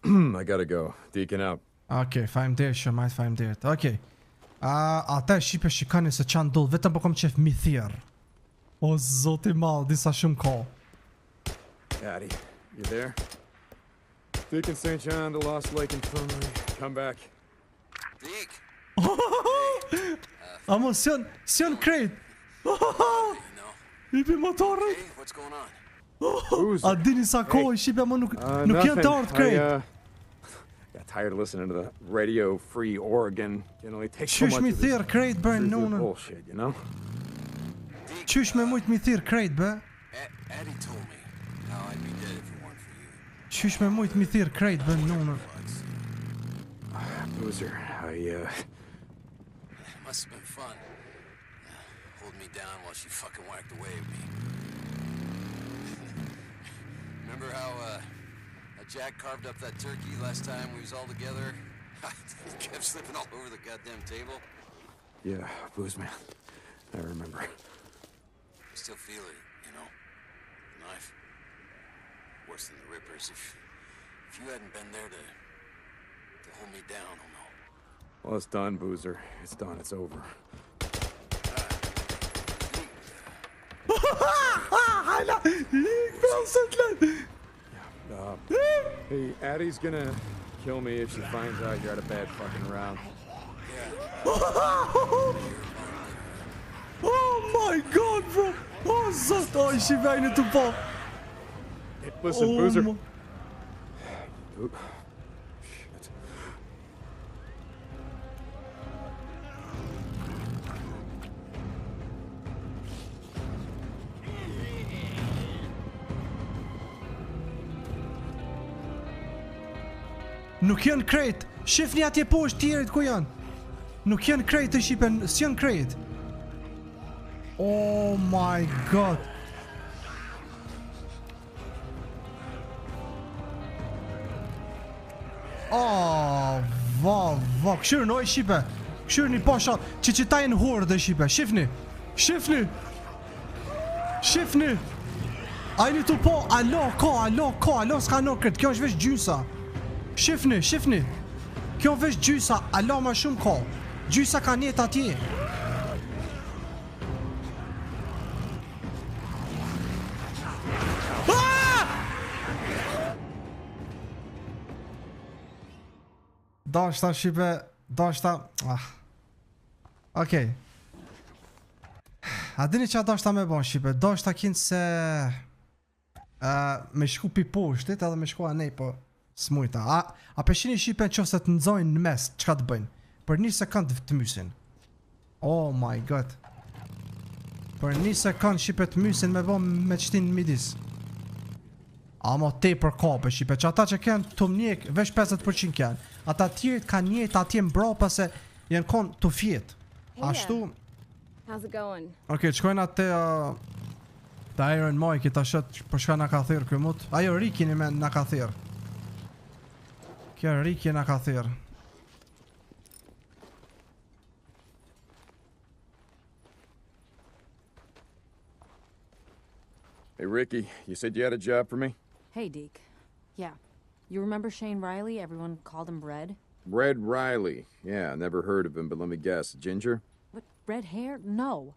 I gotta go. Deacon out. Okej, fajmderit shumajt, fajmderit. Okej. Ata e shipe shikani se qanë dull, vetëm po kom qef mi thirr. O zoti mal, disa shumë ko. Addie, you there? Deacon St. John to Lost Lake Infirmary. Come back. Deke! Amo, s'jon krejt. Ipi motorët. Hey, what's going on? A dini sa kohë i shipe, amo nuk janë të ardhë krejt. Got tired of listening to the Radio Free Oregon. It only takes so Qysh much mi of this thirr krejt bërë freaking nonën. bullshit, you know? Qysh me mujt mi thirr krejt bë? Addie told me how I'd be dead if it weren't for you. Qysh me mujt mi thirr krejt bë nonën. Boozer, Must have been fun. Hold me down while she fucking whacked away at me. Remember how Jack carved up that turkey last time we was all together? It kept slipping all over the goddamn table. Yeah, booze man. I remember. I still feel it, you know. The knife. Worse than the Rippers. If you hadn't been there to hold me down, oh no. Well, it's done, Boozer. It's done. It's over. Hey, Addie's gonna kill me if she finds out you're at a bad fucking round. Oh my god, bro! Oh, zot! Oh, I vejnë të po! Listen, Boozer. Nuk janë krejt! Shifni atje poshtë tjerit ku janë! Nuk janë krejt të Shqipen, s'janë krejt! Oh my god! Oh, va, këshirë oj Shqipe! Këshirë një pasha që qitajnë horde Shqipe, shifni! Shifni! Shifni! Ajni të po, alo, s'ka në këtë, kjo është vesh gjysa! Shifni! Kjo vesh gjysa, alo ma shumë ko! Gjysa ka njetë atje! Dashta Shqipe, dashta... Okej. A dini që a dashta me bon Shqipe, dashta kinë se... me shku pi poshtit edhe me shku anej po... Smujta, a peshini Shqipen që se të nëzojnë në mes, qka të bëjnë? Për një sekund të mysin. Oh my god. Për një sekund Shqipe të mysin me bo me qëtin në midis. Amo te për kape Shqipe, që ata që kënë të mnjek, vesh 50% kënë. Ata tjirit ka njët atje mbro pëse jenë konë të fjetë. Ashtu... How's it going? Okej, qkojnë atë të Iron Mike të shët për shka nga ka thirë këmut. Ajo Rikin i men nga ka thirë. Kjo Rikin nga ka thirë. Hey, Ricky, you said you had a job for me? Hey, Deke. Yeah. You remember Shane Riley? Everyone called him Red? Red Riley. Yeah, never heard of him, but let me guess. Ginger? What? Red hair? No.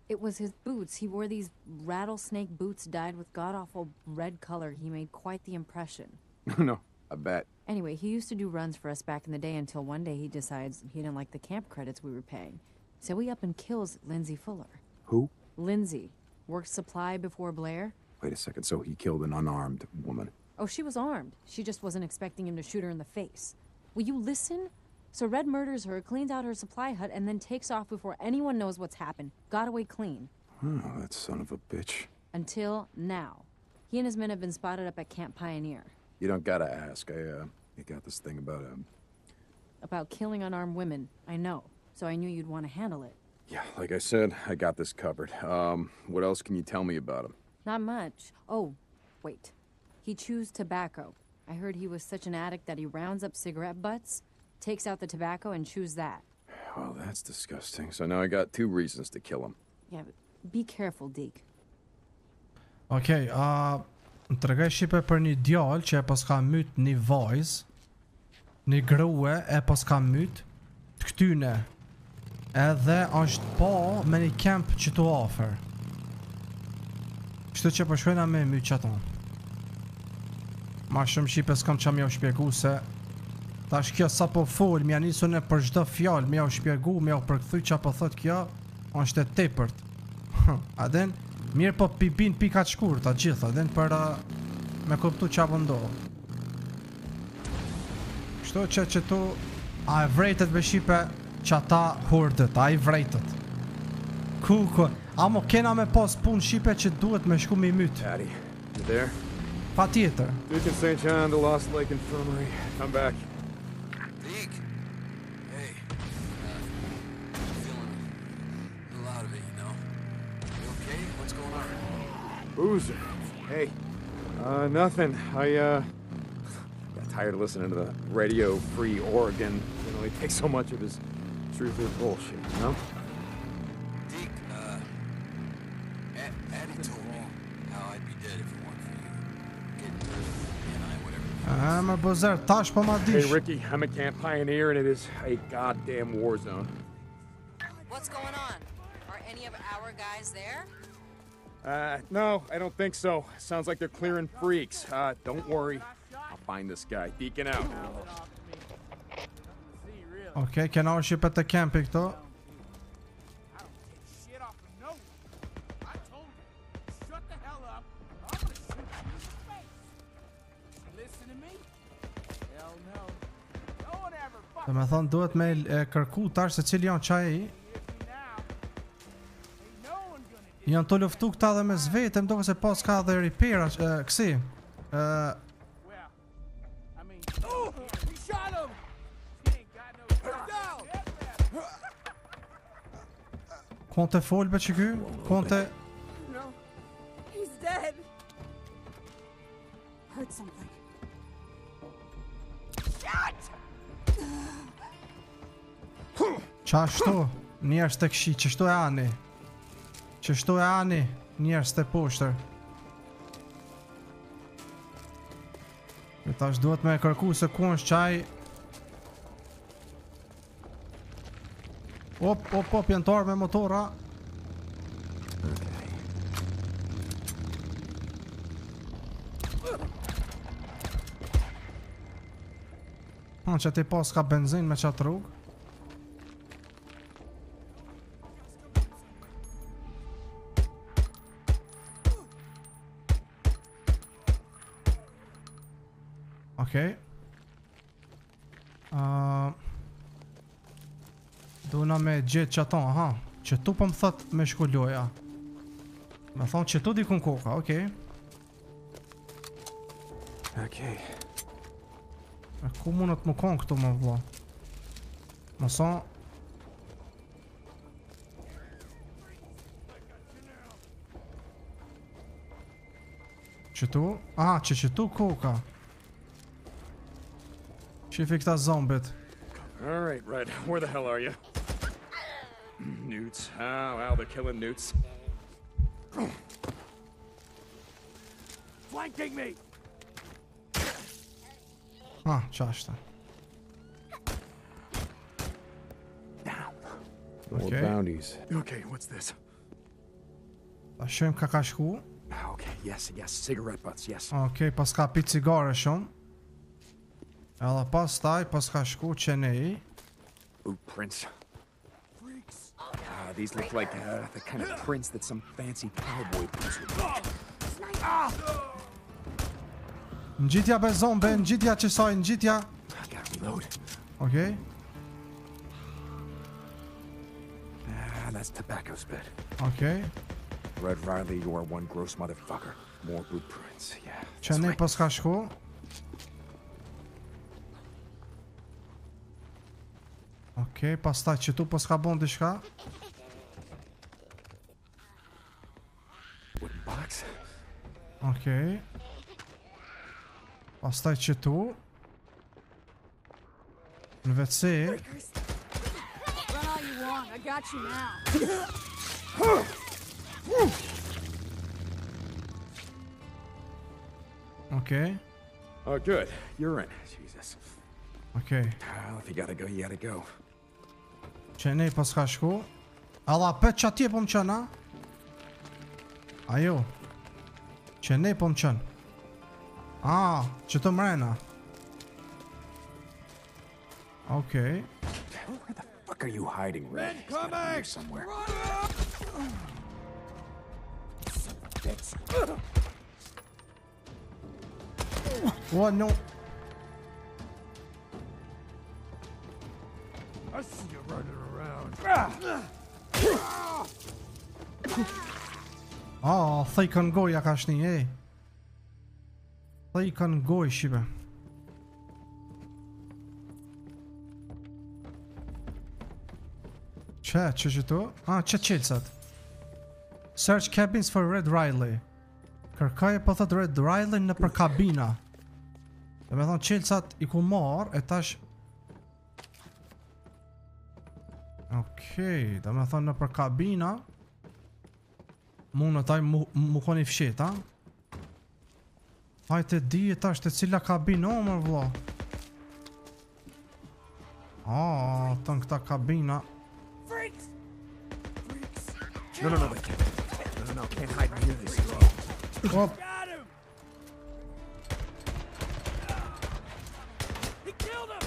It was his boots. He wore these rattlesnake boots dyed with god-awful red color. He made quite the impression. No, I bet. Anyway, he used to do runs for us back in the day until one day he decides he didn't like the camp credits we were paying. So he up and kills Lindsay Fuller. Who? Lindsay. Worked supply before Blair. Wait a second, so he killed an unarmed woman? Oh, she was armed. She just wasn't expecting him to shoot her in the face. Will you listen? So Red murders her, cleans out her supply hut, and then takes off before anyone knows what's happened. Got away clean. Oh, that son of a bitch. Until now. He and his men have been spotted up at Camp Pioneer. You don't gotta ask. I got this thing about About killing unarmed women. I know. So I knew you'd want to handle it. Yeah, like I said, I got this covered. What else can you tell me about him? Not much. Oh, wait. He chews tobacco. I heard he was such an addict that he rounds up cigarette butts, takes out the tobacco, and chews that. Well, that's disgusting. So now I got 2 reasons to kill him. Yeah, but be careful, Deke. Okej, më tregoj Shqipe për një djalë që e pas ka myt një vajzë, një grue e pas ka myt të këtyne. Edhe është pa me një kemp që të afer. Kështu që përshkojna me myt që ato. Ma shumë Shqipe s'kam që mja u shpjegu se tash kjo sa po fol, mja nisu në për çdo fjalë, mja u shpjegu, mja u përkthy që apo thot kjo është e tepërt. Aden, mirë po pipin pika të shkurta gjitha, aden për me kuptu që apo ndohë. Kështu që tu a e vrejtet be Shqipe që ata hurdet, a i vrejtet. Ku, amo kena me pas pun Shqipe që duhet me shku me i myt. Daddy, you there? Pa tjetër. Duke and St. John to Lost Lake Infirmary. Come back. Deke. Hey. What's going on? Boozer. Hey. Nothing. I got tired of listening to the Radio Free Oregon. You know, he takes so much of his truth is bullshit, you know? Deke, Addie told me how I'd be dead if it weren't for you. Getting and I, whatever. Më Boozer, tash po ma dish. Hey, Ricky, I'm a camp pioneer, and it is a goddamn war zone. What's going on? Are any of our guys there? No, I don't think so. Sounds like they're clearing freaks. Don't worry. I'll find this guy. Deacon out. Okej, kena shipet të campi këto. Dhe me thonë duhet me kërku tash se cili janë qaj. Janë të luftu këta dhe me zvete, më doke se pas ka dhe ripera kësi. Konte folbe që ky? Konte... No, he's dead. Heard something. Qashtu, njerës të kshi, qështu e ani. Qështu e ani, njerës të poshtër. Tash duhet me kërku se ku është qaj. Op, janë të arë me motora. Që ti pas ka benzin me qatë rrugë. Okej. Duna me gjithë që ato, aha. Që tu po më thot me shku loja. Me thonë që tu dikun koka, okej. Okej. Ku mundet më konë këtu më vla? Më thonë... Që tu? Aha, që tu koka. Shifi këta zombit. Alright, Red, where the hell are you? Newts. Wow, they're killing newts. Flanking me! Qashta. More bounties. Okay, what's this? Ta shem ka shku. Okay, yes, cigarette butts, yes. Okay, pas ka pi cigare shumë. Edhe pas taj, pas ka shku qenej. Blueprints. These look like the kind of prints that some fancy cowboy boots would make. Ngjitja be zombe, ngjitja që saj, ngjitja. I gotta reload. Okay. That's tobacco spit. Okay. Red Riley, you are one gross motherfucker. More blueprints, yeah. Qenej pas ka shku. Okej, pas taj që tu pas ka bon dishka. Wooden box. Okej. Pas taj që tu. Në vetësi. Run all you want, I got you now. Okej. Oh, good. You're in. Jesus. Okej. Well, if you gotta go, you gotta go. Qenej pas ka shku. Alla pet që atje po më qënë, a? Ajo. Qenej po më qënë. Që të mrena. Okay. Where the fuck are you hiding, Red? He's gotta be here somewhere. What? No. I see you running around. Thejkën goja ka shni, ej. Thejkën goj, shibe. Që tu? Që qelësat. Search cabins for Red Riley. Kërkaj po thot Red Riley në për kabina. Dhe me thonë qelësat i ku marr e tash. Okej, dhe me thonë në për kabina. Mu në taj mu koni fsheta. Hajte di e tash të cila kabina o mërë vla. Të në këta kabina. No, they can't. No, can't hide near this thing. Hop. He killed him.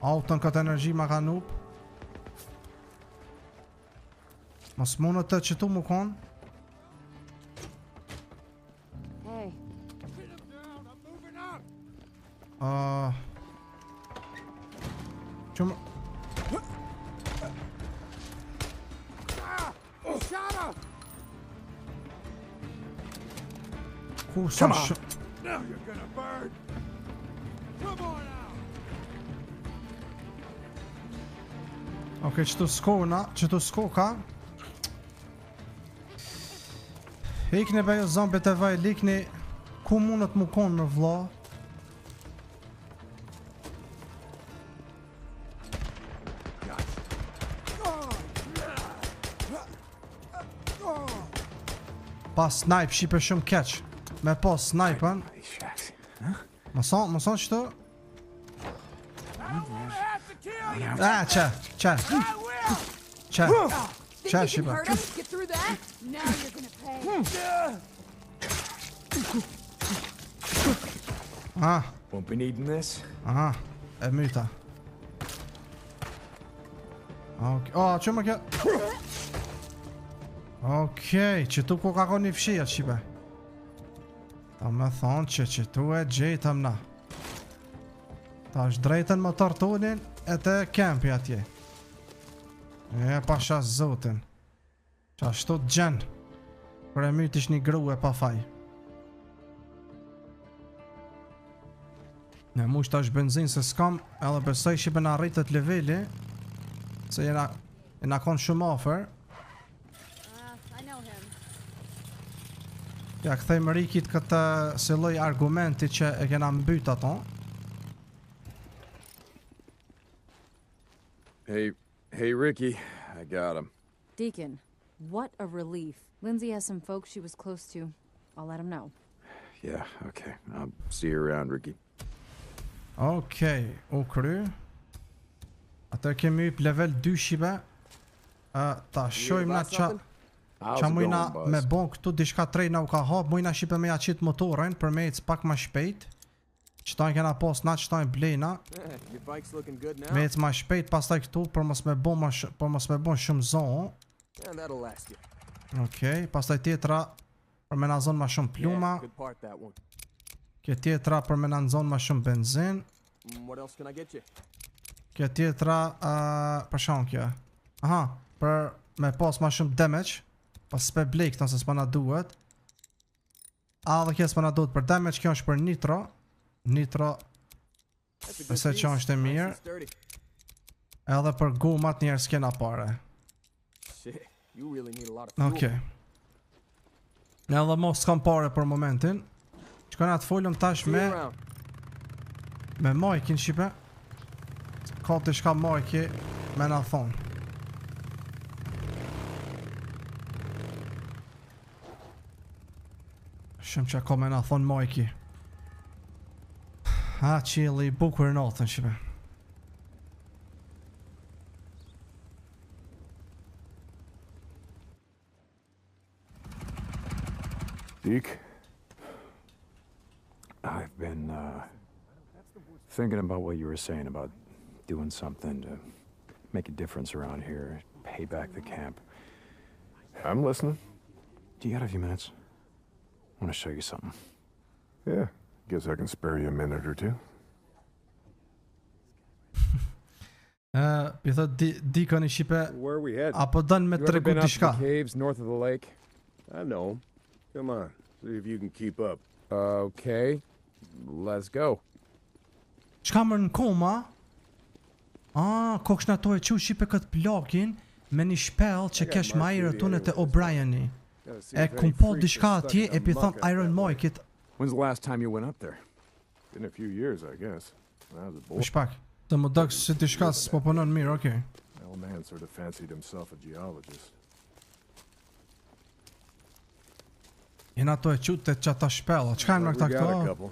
Autën këtë energji ma ka nup. Mos mundë të që tu mu konë. Hey. Hit him down. I'm moving out. Qëmë... Shot him. Ku sa Now you're gonna burn. Come on out. Okej, qëtu s'koka. Ikni bejo zombit e vaj, likni ku mundët mu konë në vla. Pa snipe shipe shumë keq. Me po snipen. Më son qëto? Qa shipe. Get through that? Now you're gonna pay. Won't be needing this. E myta. Që më kjo? Okej, që tu ku ka ko një fshia, shipe. Ta me thonë që tu e gjejtëm na. Ta është drejten më tortunin e të kempi atje. E pasha zotin. Qa ashtu të gjenë. Për e myt ish një gru e pa faj. Ne mu shta është benzin se s'kam. Edhe besoj shipe në rritët leveli. Se jena konë shumë afer. Ja këthejmë Rikit këtë se lloj argumenti që e kena mbyt ato. Hey Ricky, I got him. Deacon, what a relief. Lindsay has some folks she was close to. I'll let him know. Yeah, okay. I'll see you around, Ricky. Okej, u kry. Atër kemi yp level 2 shibe. Ta shojmë na qa mujna me bon këtu dishka trejna u ka hap. Mujna shipe me ja qit motorin për me ec pak ma shpejt. Qëtojnë kena pos na, qëtojnë blejna. Me ec ma shpejt pastaj këtu për mos me bon shumë zonë. Okej, pastaj tjetra për me na zonë ma shumë pluma. Kjo tjetra për me na zonë ma shumë benzin. Kjo tjetra për shanë kjo. Aha, për me pas ma shumë damage. Pas s'pe blej këta se s'pa na duhet. Dhe kjo s'pa na duhet për damage. Kjo është për nitro. Nitro nëse që është e mirë. Edhe për gumat njerë s'kena pare. Okej. Edhe mos s'kam pare për momentin. Qëka të folëm tash me Majkin shipe. Ka të shka Majki me na thonë. Shumë që ka me na thonë Majki. Qili bukur natën shipe. Deke, I've been thinking about what you were saying about doing something to make a difference around here, pay back the camp. I'm listening. Do you got a few minutes? I want to show you something. Yeah, guess I can spare you a minute or two. I thot Deacon I shipe. Where are we heading? Apo dën me tregu diçka. Caves north of the lake. I know. Come on, see if you can keep up. Okay, let's go. Çka më në koma? Koksh na to e çu shipe kët plakin me një shpell që kesh ma i rëtunet e O'Brieni. E kum po diçka atje e pi thon Iron Mike-it. When's the last time you went up there? Been a few years, I guess. When I was a boy. Shpak, të më dëks si diçka s'po punon mirë, okay. The old man sort of fancied himself a geologist. Jena ato e qute që ata shpella, qka në këta këto?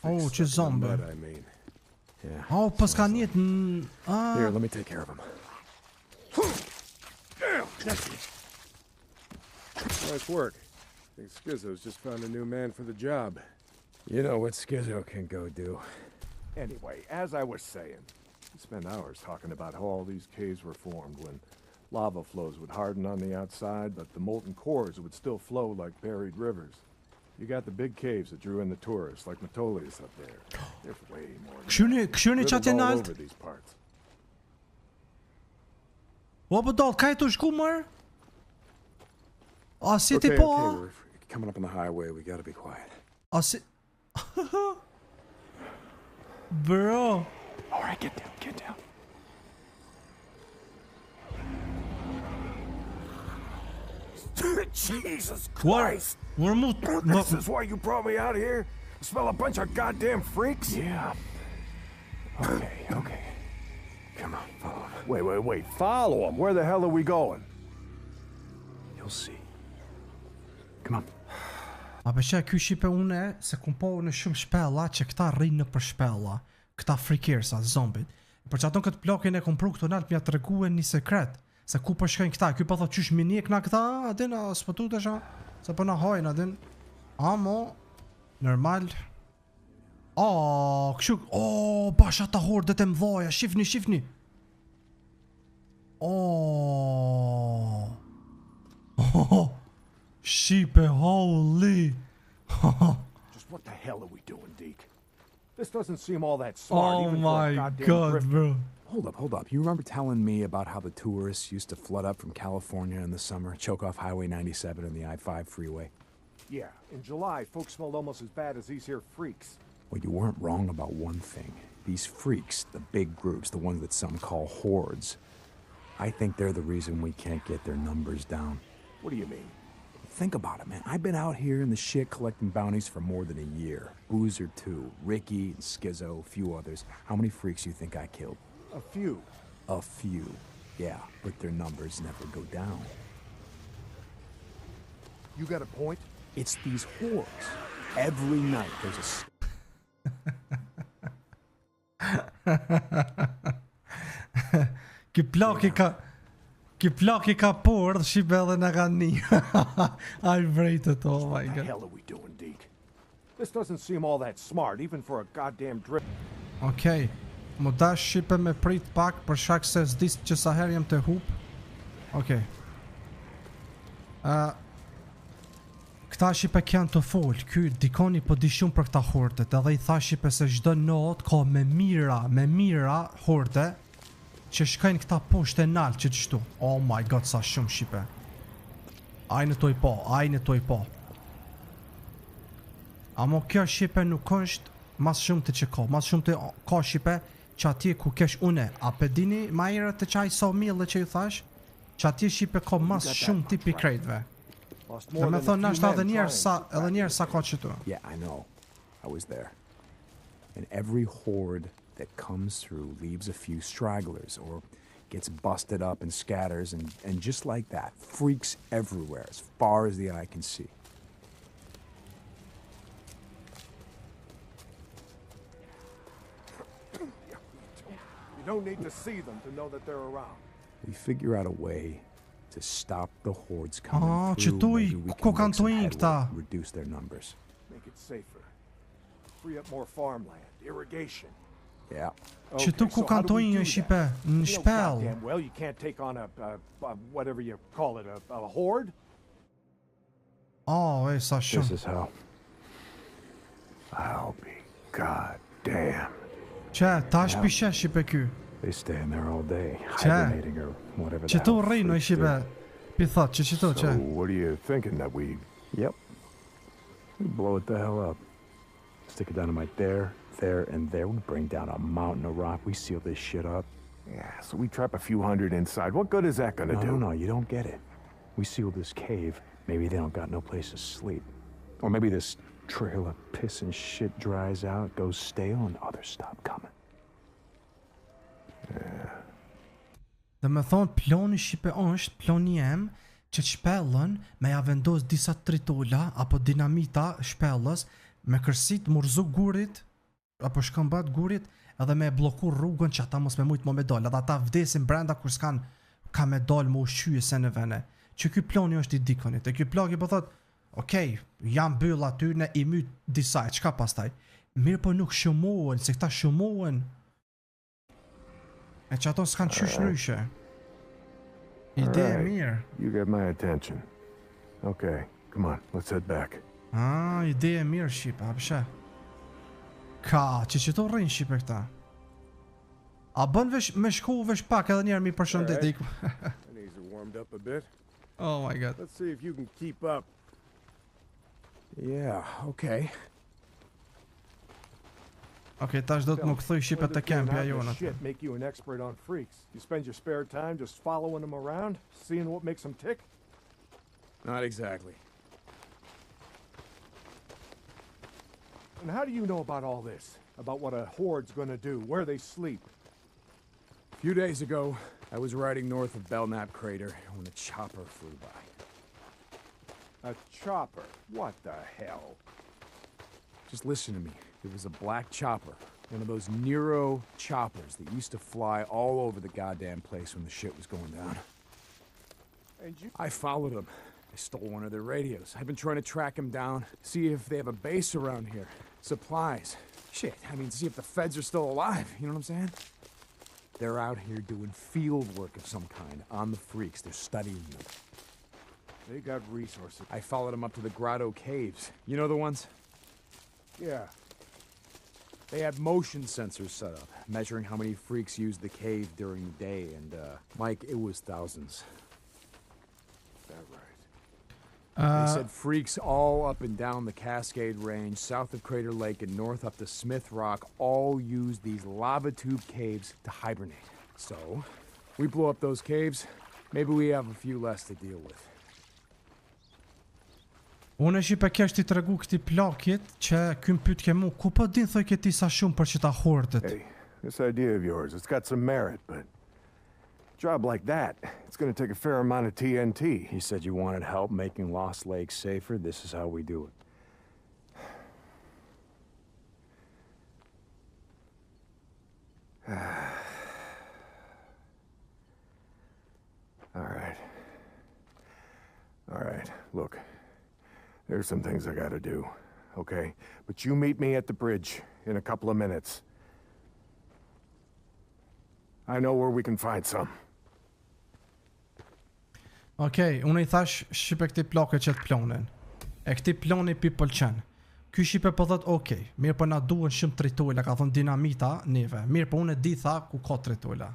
Oh, që zombe. Oh, pas ka njet në... Here, let me take care of him. Nice work. I think Skizzo's just found a new man for the job. You know what Skizzo can go do. Anyway, as I was saying, we spent hours talking about how all these caves were formed when lava flows would harden on the outside, but the molten cores would still flow like buried rivers. You got the big caves that drew in the tourists, like Metolius up there. There's way more. Këshuni që atje all nalt? over these parts. O, për dal, ka e të shku mërë? A si ti Okay, po? okay, we're coming up on the highway. We gotta be quiet. A si... Bro. Alright, get down, get down. Jesus Christ! This is why you brought me out here? Smell a bunch of goddamn freaks? Yeah. Okay, okay. Come on, follow him. Wait. Follow him? Where the hell are we going? You'll see. Come on. A përqe ky shipe une se kum po në shumë shpella që këta rrinë në për shpella. Këta frikirsa, zombit. Për që ato këtë plokin e kum pru këtu nalt mja të reguen një sekret. Se ku për shkojnë këta, ky po thot qysh minjek na këta, adin, a s'pëtu të sha. Se për na hojnë, adin. Amo, normal. Këshu, basha ta hordet e mdhoja, shifni. Shipe, holy. Just what the hell are we doing, Deke? This doesn't seem all that smart, Oh even for a my goddamn god, drifter. bro. Hold up. You remember telling me about how the tourists used to flood up from California in the summer, choke off Highway 97 and the I-5 freeway? Yeah, in July, folks smelled almost as bad as these here freaks. Well, you weren't wrong about one thing. These freaks, the big groups, the ones that some call hordes, I think they're the reason we can't get their numbers down. What do you mean? Think about it, man. I've been out here in the shit collecting bounties for more than a year. Boozer too, Ricky and Skizzo, a few others. How many freaks do you think I killed? A few. A few. Yeah, but their numbers never go down. You got a point? It's these hordes. Every night there's a... Ki plaki ka por, shipe edhe në kanë një. I vrejtët, oh my What the god. hell are we doing, Deke? This doesn't seem all that smart, even for a goddamn drift. Okej, më dash shipe me prit pak për shak se s'dis që sa herë jem të hup. Okej. Këta shipe kjanë të fol, ky dikoni po di shumë për këta hordet, edhe I tha shipe se çdo not ka me mira horde që shkojnë këta poshtë e nalt që të shtu. Oh my god, sa shumë shipe. Ajnë toj po. Amo kjo shipe nuk është mas shumë të që ka, mas shumë të ka shipe që atje ku kesh une. A pe dini ma herët të qaj so mille që ju thash, që atje shipe ka mas shumë tipi krejtve. Dhe me thonë nashta edhe njerë sa ka që tu. Yeah, I know. I was there. And every horde that comes through leaves a few stragglers or gets busted up and scatters and just like that, freaks everywhere as far as the eye can see. You don't need to see them to know that they're around. We figure out a way to stop the hordes coming që through. tu Maybe we ko can kanë make some tu headway, këta. reduce their numbers. Make it safer. Free up more farmland, irrigation. Yeah. Që tu ku kanë tu një shipe, në shpell. Goddamn well, you can't take on a whatever you call it, a horde? Sa shumë. This is how. I'll be goddamn. Që, tash pishe shipe ky. They stay in there all day, Që, hibernating or whatever the që tu hell rrinë o freaks shipe. do. Pi thot, që tu, që. So, what are you thinking that we... Yep. We blow it the hell up. Stick a dynamite there, and there. We bring down a mountain of rock. We seal this shit up. Yeah, so we trap a few hundred inside. What good is that gonna do? No, you don't get it. We seal this cave. Maybe they don't got no place to sleep. Or maybe this trail of piss and shit dries out, goes stale, and others stop coming. Yeah. Dhe me thonë plani shqipe është, plani jem, që të shpellën me ja vendos disa tritola apo dinamita shpellës me kërsit murzu gurit apo shkëmbat gurit edhe me bloku rrugën që ata mos me mujt me dal, edhe ata vdesin brenda kur s'kan ka me dal me ushqyje se në vene. Që ky plani është i dikonit. E ky plagi po thot, okej, jam byll aty në i myt disa, çka pastaj? Mirë po nuk shumohen, se këta shumohen. E që ato s'kan qysh nryshe. Ide e mirë. You get my attention. Okay, come on, let's head back. Ide e mirë Shqipe, apëshe. Ka, që to rrinë Shqipe këta. A bën vesh me shku vesh pak edhe njerë mi përshëndet iku. Knees are warmed up a bit. Oh my god. Let's see if you can keep up. Yeah, okay. Okay, tash do të më kthuj Shqipe të kempja jonë. Shit make you an expert on freaks. You spend your spare time just following them around, seeing what makes them tick? Not exactly. And how do you know about all this? About what a horde's gonna do, where they sleep? A few days ago, I was riding north of Belknap Crater when a chopper flew by. A chopper? What the hell? Just listen to me. It was a black chopper. One of those Nero choppers that used to fly all over the goddamn place when the shit was going down. And you... I followed them. I stole one of their radios. I've been trying to track them down, see if they have a base around here. Supplies. Shit, I mean, see if the feds are still alive, you know what I'm saying? They're out here doing field work of some kind on the freaks. They're studying them. They got resources. I followed them up to the Grotto Caves. You know the ones? Yeah. They had motion sensors set up, measuring how many freaks used the cave during the day, and, Mike, it was thousands. Is that right? They said freaks all up and down the Cascade Range, south of Crater Lake and north up to Smith Rock, all use these lava tube caves to hibernate. So, we blow up those caves, maybe we have a few less to deal with. Unë e Shqipe kesh ti të regu këti plakit që këm pyt ke mu, ku po din thoj këti sa shumë për që ta hordet? Hey, this idea of yours, it's got some merit, but a job like that, it's gonna take a fair amount of TNT. He said you wanted help making Lost Lake safer. This is how we do it. All right, look. There's some things I gotta do, okay? But you meet me at the bridge in a couple of minutes. I know where we can find some. Okej, unë I thash Shqipe këti plake që të planin. E këti plani pi pëlqen. Ky Shqipe po thot, okej, mirë po na duhen shumë tritola, ka thonë dinamita neve. Mirë po unë e di tha ku ka tritola.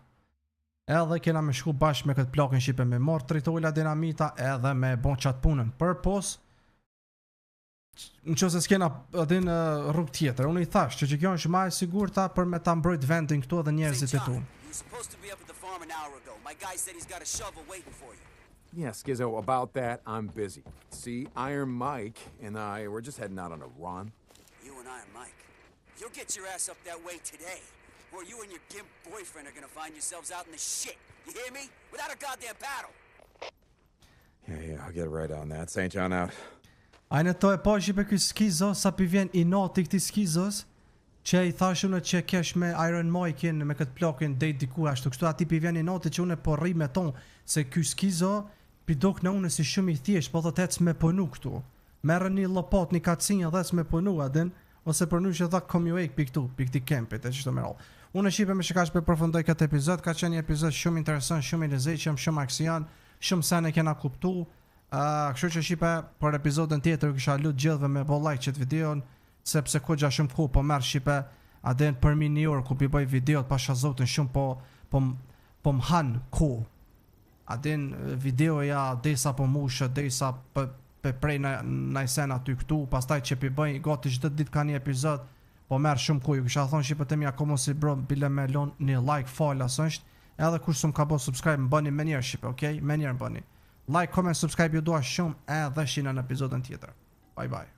Edhe kena me shku bashkë me këtë plakën Shqipe me marr tritola dinamita edhe me bon qatë punën. Për pos, në që se s'kena edhe në rrugë tjetër. Unë I thash që kjo është ma e sigurta për me ta mbrojt vendin këtu edhe njerëzit e tu. Yeah, Skizzo, about that, I'm busy. See, Iron Mike and I, we're just heading out on a run. You and Iron Mike, you'll get your ass up that way today, or you and your gimp boyfriend are gonna find yourselves out in the shit. You hear me? Without a goddamn paddle. Yeah, I'll get right on that. St. John out. Ajnë to e po Shqipe ky Skizo, sa pi vjen I noti këti Skizos, që I thashun e që kesh me Iron Mike-in me këtë plakin dejt diku ashtu, kështu ati pi vjen I noti që une po rri me ton, se ky Skizo pi dok në une si shumë I thjesht, po thot ec me punu këtu. Merë një lopat, një kacinja dhe ec me punu adin, ose përnu që dha kom ju ejk pi këtu, pi këti kempit, e qështu me roll. Unë Shqipe me shikash për përfundoj këtë epizod, ka qenë një epizod shumë interesant, shumë I lezetshëm, shumë aksion, shumë sene kena kuptu. Kështu që Shqipe për epizodin tjetër kisha lut gjithve me bo like qëtë videon, sepse ko gja shumë ku po merë Shqipe adin për mi një orë ku pi bëj videot pasha zotin shumë po m'han ku. Adin videoja desa po mushë, desa pe prej na sen aty këtu, pastaj që pi bëj gati çdo ditë ka një epizod, po merë shumë ku. Ju kisha thonë Shqipe të mi ako mos I bro bile me lon një like fala së është, Edhe kush s'm ka bë subscribe, më bëni me njerë shqipe, okay? Me njerë bëni. Like, comment, subscribe ju dua shumë edhe shina në episodin tjetër. Bye bye.